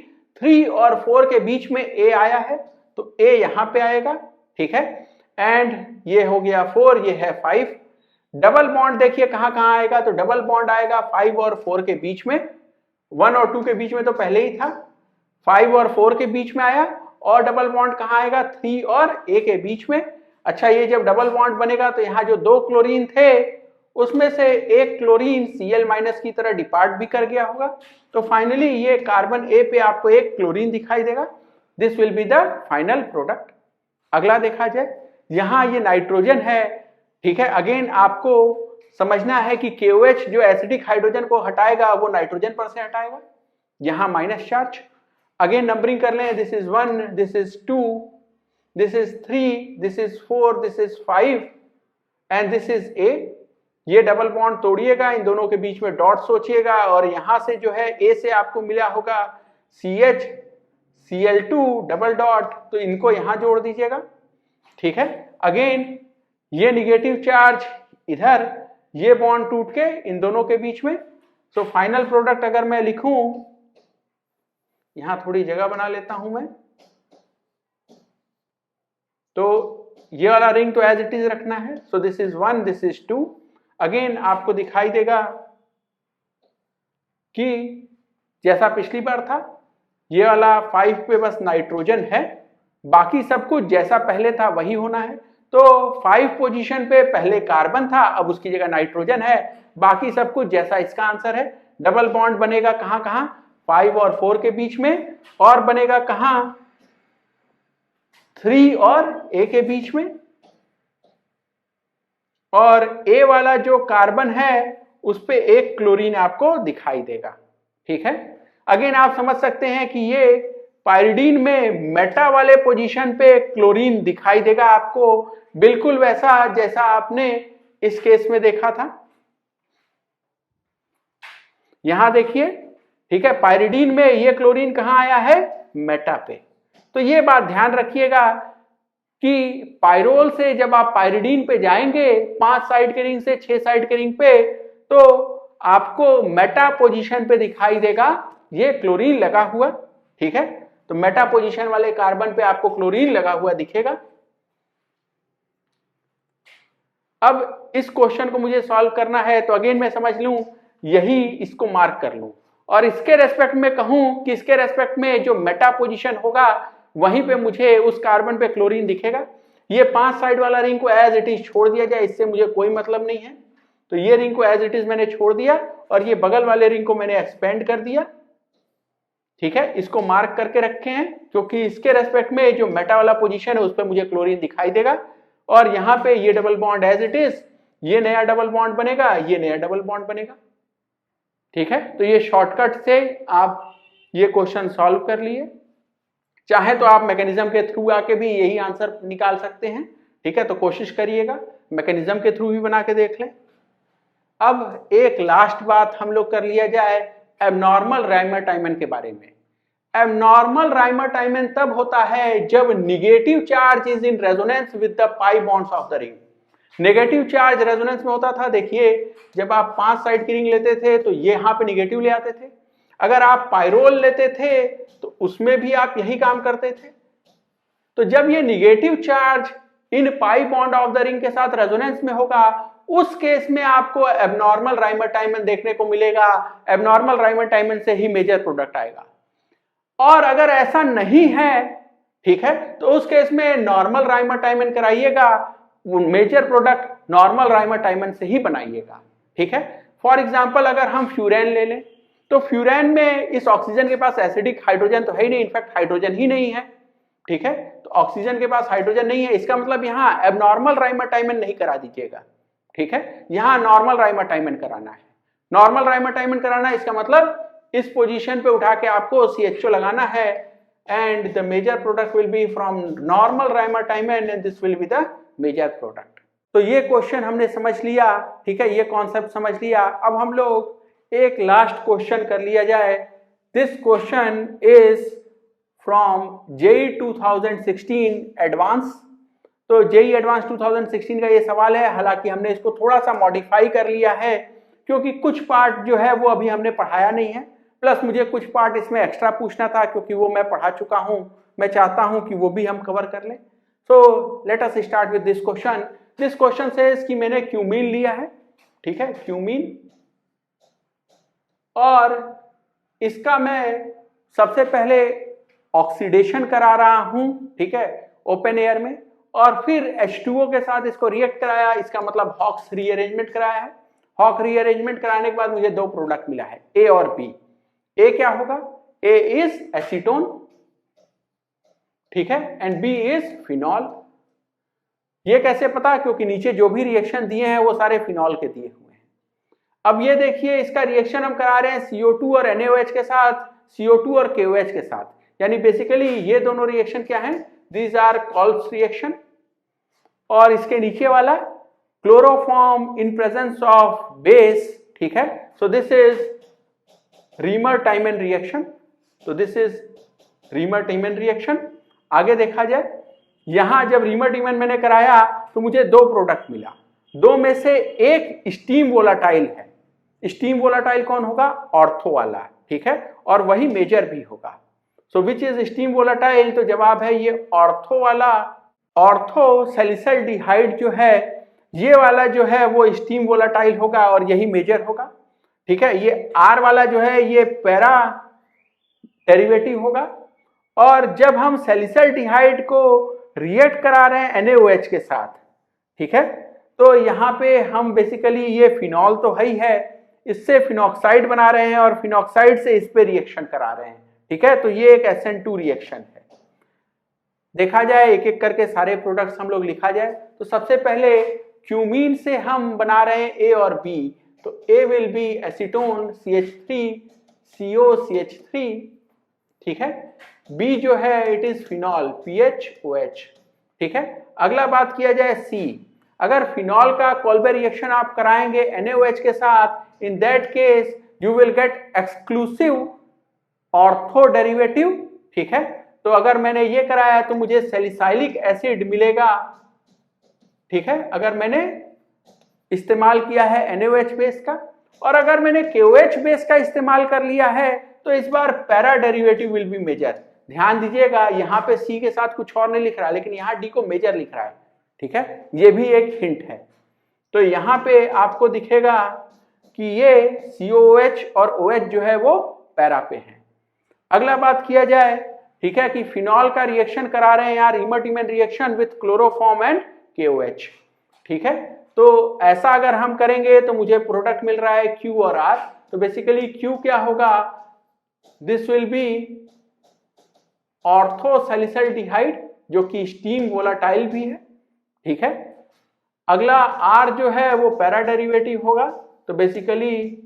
[SPEAKER 1] 3 और 4 के बीच में A आया है तो A यहां पे आएगा, ठीक है। एंड ये हो गया 4, ये है 5। डबल बॉन्ड देखिए कहां कहां आएगा? तो डबल बॉन्ड आएगा 5 और 4 के बीच में, 1 और 2 के बीच में तो पहले ही था, 5 और 4 के बीच में आया। और डबल बॉन्ड कहां आएगा? 3 और A के बीच में। अच्छा, ये जब डबल बॉन्ड बनेगा तो यहाँ जो 2 क्लोरीन थे उसमें से एक क्लोरीन Cl- की तरह डिपार्ट भी कर गया होगा। तो फाइनली ये कार्बन A पे आपको एक क्लोरीन दिखाई देगा। This will be the final product. अगला देखा जाए, यहां ये नाइट्रोजन है, ठीक है। अगेन आपको समझना है कि KOH जो एसिडिक हाइड्रोजन को हटाएगा वो नाइट्रोजन पर से हटाएगा, यहां माइनस चार्ज। अगेन नंबरिंग कर लें, this is 1, this is 2, this is 3, this is 4, this is 5 and this is A। ये डबल बॉन्ड तोड़िएगा, इन दोनों के बीच में डॉट सोचिएगा और यहां से जो है A से आपको मिला होगा CHCl2 डबल डॉट, तो इनको यहां जोड़ दीजिएगा, ठीक है। अगेन ये निगेटिव चार्ज इधर, ये बॉन्ड टूट के इन दोनों के बीच में। सो फाइनल प्रोडक्ट अगर मैं लिखूं, यहां थोड़ी जगह बना लेता हूं मैं, तो ये वाला रिंग तो एज इट इज रखना है। So this is 1, this is 2। Again आपको दिखाई देगा कि जैसा पिछली बार था, ये वाला 5 पे बस नाइट्रोजन है, बाकी सब कुछ जैसा पहले था वही होना है। तो 5 पोजीशन पे पहले कार्बन था, अब उसकी जगह नाइट्रोजन है। बाकी सब कुछ जैसा इसका आंसर है। डबल बॉन्ड बनेगा कहां कहां, 5 और 4 के बीच में, और बनेगा कहां 3 और A के बीच में। और A वाला जो कार्बन है उस पे एक क्लोरीन आपको दिखाई देगा। ठीक है, अगेन आप समझ सकते हैं कि ये पाइरिडीन में मेटा वाले पोजीशन पे क्लोरीन दिखाई देगा आपको, बिल्कुल वैसा जैसा आपने इस केस में देखा था। यहां देखिए, ठीक है, पाइरिडीन में ये क्लोरीन कहां आया है, मेटा पे। तो ये बात ध्यान रखिएगा कि पाइरोल से जब आप पाइरिडीन पे जाएंगे 5 साइड के रिंग से 6 साइड के रिंग पे, तो आपको मेटा पोजीशन पे दिखाई देगा ये क्लोरीन लगा हुआ। ठीक है, तो मेटा पोजीशन वाले कार्बन पे आपको क्लोरीन लगा हुआ दिखेगा। अब इस क्वेश्चन को मुझे सॉल्व करना है, तो अगेन मैं समझ लूं, यही इसको मार्क कर लूं, और इसके रेस्पेक्ट में कहूं कि इसके रेस्पेक्ट में जो मेटा पोजीशन होगा वहीं पे मुझे उस कार्बन पे क्लोरीन दिखेगा। ये 5 साइड वाला रिंग को एज इट इज छोड़ दिया जाए, इससे मुझे कोई मतलब नहीं है। तो ये रिंग को एज इट इज मैंने छोड़ दिया और ये बगल वाले रिंग को मैंने एक्सपेंड कर दिया। ठीक है, इसको मार्क करके रखे हैं क्योंकि इसके रेस्पेक्ट में जो मेटा वाला पोजीशन है उस पर मुझे क्लोरीन दिखाई देगा। और यहां पे ये double bond as it is, ये नया डबल बॉन्ड बनेगा, ये नया डबल बॉन्ड बनेगा। ठीक है, तो ये शॉर्टकट से आप ये क्वेश्चन सॉल्व कर लिए। चाहे तो आप मैकेनिज्म के थ्रू आके भी यही आंसर निकाल सकते हैं। ठीक है, तो कोशिश करिएगा, मैकेनिज्म के थ्रू भी बना के देख लें। अब एक लास्ट बात हम लोग कर लिया जाए एबनॉर्मल राइमर-टाइमन के बारे में। एबनॉर्मल राइमर-टाइमन तब होता है जब negative charge is in resonance with the pi bonds of the ring. Negative charge resonance में होता था, देखिए जब आप 5 साइड की रिंग लेते थे तो ये यहां पे निगेटिव ले आते थे। अगर आप पाइरोल लेते थे तो उसमें भी आप यही काम करते थे। तो जब ये negative charge in pi bond of the ring के साथ रेजोनेंस में होगा, उस केस में आपको एबनॉर्मल राइमर-टाइमन देखने को मिलेगा। एबनॉर्मल राइमर-टाइमन से ही मेजर प्रोडक्ट आएगा। और अगर ऐसा नहीं है, ठीक है, तो उस केस में नॉर्मल राइमर-टाइमन कराइएगा, मेजर प्रोडक्ट नॉर्मल राइमर-टाइमन से ही बनाइएगा। ठीक है, फॉर एग्जांपल अगर हम फ्यूरेन ले लें, तो फ्यूरेन में इस ऑक्सीजन के पास एसिडिक हाइड्रोजन तो है ही नहीं, इनफैक्ट हाइड्रोजन ही नहीं है। ठीक है, तो ऑक्सीजन के पास हाइड्रोजन नहीं है, इसका मतलब यहां एबनॉर्मल राइमर-टाइमन नहीं करा दीजिएगा। ठीक है, यहां नॉर्मल राइमर-टाइमन कराना है। नॉर्मल राइमर-टाइमन कराना है, इसका मतलब इस पोजीशन पे उठा के आपको CHO लगाना है, and the major product will be from normal Reimer Tiemann and this will be the major product. तो ये क्वेश्चन हमने समझ लिया। ठीक है, ये कॉन्सेप्ट समझ लिया। अब हम लोग एक लास्ट क्वेश्चन कर लिया जाए। This question is from JEE 2016 advance. तो JEE एडवांस 2016 का ये सवाल है। हालांकि हमने इसको थोड़ा सा मॉडिफाई कर लिया है क्योंकि कुछ पार्ट जो है वो अभी हमने पढ़ाया नहीं है, प्लस मुझे कुछ पार्ट इसमें एक्स्ट्रा पूछना था क्योंकि वो मैं पढ़ा चुका हूं। मैं चाहता हूं कि वो भी हम कवर कर लें। So let us start with this question. This question says कि मैंने क्यूमीन लिया है। ठीक है, क्यूमीन, और इसका मैं सबसे पहले ऑक्सीडेशन करा रहा हूं। ठीक है, ओपन एयर में, और फिर H2O के साथ इसको रिएक्ट कराया, इसका मतलब हॉक्स रीअरेंजमेंट कराया है। हॉक रीअरेंजमेंट कराने के बाद मुझे 2 प्रोडक्ट मिला है, A और B। A क्या होगा, A इज एसीटोन, ठीक है, एंड B इज फिनॉल। ये कैसे पता, क्योंकि नीचे जो भी रिएक्शन दिए हैं वो सारे फिनॉल के दिए हुए हैं। अब ये देखिए, इसका रिएक्शन हम करा रहे हैं CO2 और NaOH के साथ, CO2 और KOH के साथ, यानी बेसिकली ये दोनों रिएक्शन क्या हैं, दीज आर कॉल्स रिएक्शन। और इसके नीचे वाला chloroform in presence of base. ठीक है, सो दिस इज रीमर-टाइमन रिएक्शन। तो दिस इज रीमर-टाइमन रिएक्शन। आगे देखा जाए, यहां जब रीमर-टाइमन मैंने कराया तो मुझे 2 प्रोडक्ट मिला। 2 में से एक स्टीम वोलाटाइल है। स्टीम वोलाटाइल कौन होगा, ऑर्थो वाला। ठीक है, और वही मेजर भी होगा। सो विच इज स्टीम वोलाटाइल, तो जवाब है ये ऑर्थो वाला। ऑर्थो सैलिसल्डिहाइड जो है, ये वाला जो है वो स्टीम वोलाटाइल होगा और यही मेजर होगा। ठीक है, ये R वाला जो है ये पैरा डेरिवेटिव होगा। और जब हम सैलिसल्डिहाइड को रिएक्ट करा रहे हैं NaOH के साथ, ठीक है। तो यहाँ पे हम बेसिकली ये फिनॉल तो है ही है, इससे फिनॉक्साइड बना रहे हैं और फिनॉक्साइड से इस पे रिएक्शन करा रहे हैं, ठीक है। तो ये एक SN2 रिएक्शन है। देखा जाए एक एक करके सारे प्रोडक्ट्स हम लोग लिखा जाए तो सबसे पहले क्यूमीन से हम बना रहे हैं A और B, तो A will be acetone CH3COCH3, ठीक है। B जो है इट इज फिनॉल PHOH, ठीक है। अगला बात किया जाए C, अगर फिनॉल का कोल्बे रिएक्शन आप कराएंगे NaOH के साथ, in that case you will get exclusive ortho derivative, ठीक है। तो अगर मैंने ये कराया तो मुझे सैलिसाइलिक एसिड मिलेगा, ठीक है, अगर मैंने इस्तेमाल किया है NaOH बेस का। और अगर मैंने KOH बेस का इस्तेमाल कर लिया है तो इस बार para derivative will be major. ध्यान दीजिएगा यहाँ पे C के साथ कुछ और नहीं लिख रहा है, लेकिन यहाँ D को मेजर लिख रहा है, ठीक है, ये भी एक हिंट है। तो यहाँ पे आपको दिखेगा कि ये COOH और OH जो है वो पैरा पे है। अगला बात किया जाए, ठीक है, कि फिनॉल का रिएक्शन करा रहे हैं यहाँ Reimer Tiemann reaction with chloroform and KOH, ठीक है। तो ऐसा अगर हम करेंगे तो मुझे प्रोडक्ट मिल रहा है Q और R। तो बेसिकली Q क्या होगा, दिस विल बी ऑर्थोसैलिसल्डिहाइड जो कि स्टीम वोलाटाइल भी है, ठीक है। अगला R जो है वो पैरा डेरिवेटिव होगा, तो बेसिकली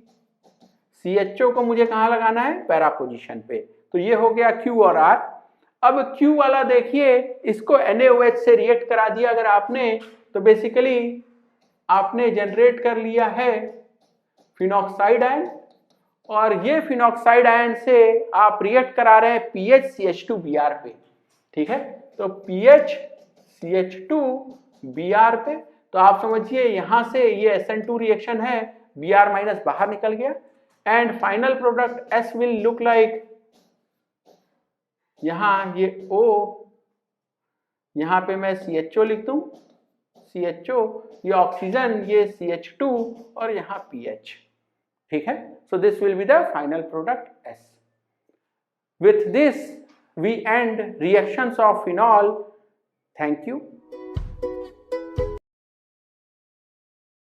[SPEAKER 1] CHO को मुझे कहां लगाना है, पैरा पोजीशन पे। तो ये हो गया Q और R। अब Q वाला देखिए, इसको NaOH से रिएक्ट करा दिया अगर आपने, तो बेसिकली आपने जनरेट कर लिया है फिनॉक्साइड आयन, और ये फिनॉक्साइड आयन से आप रिएक्ट करा रहे हैं PHCH2Br पे, ठीक है। तो PHCH2Br पे, तो आप समझिए यहां से ये SN2 रिएक्शन है, Br माइनस बाहर निकल गया, and final product S will look like, यहां ये O, यहां पे मैं CHO लिख दूं, CHO, ये ऑक्सीजन, ये CH2 और यहां PH, ठीक है। So this will be the final product S। With this we end reactions of phenol. Thank you.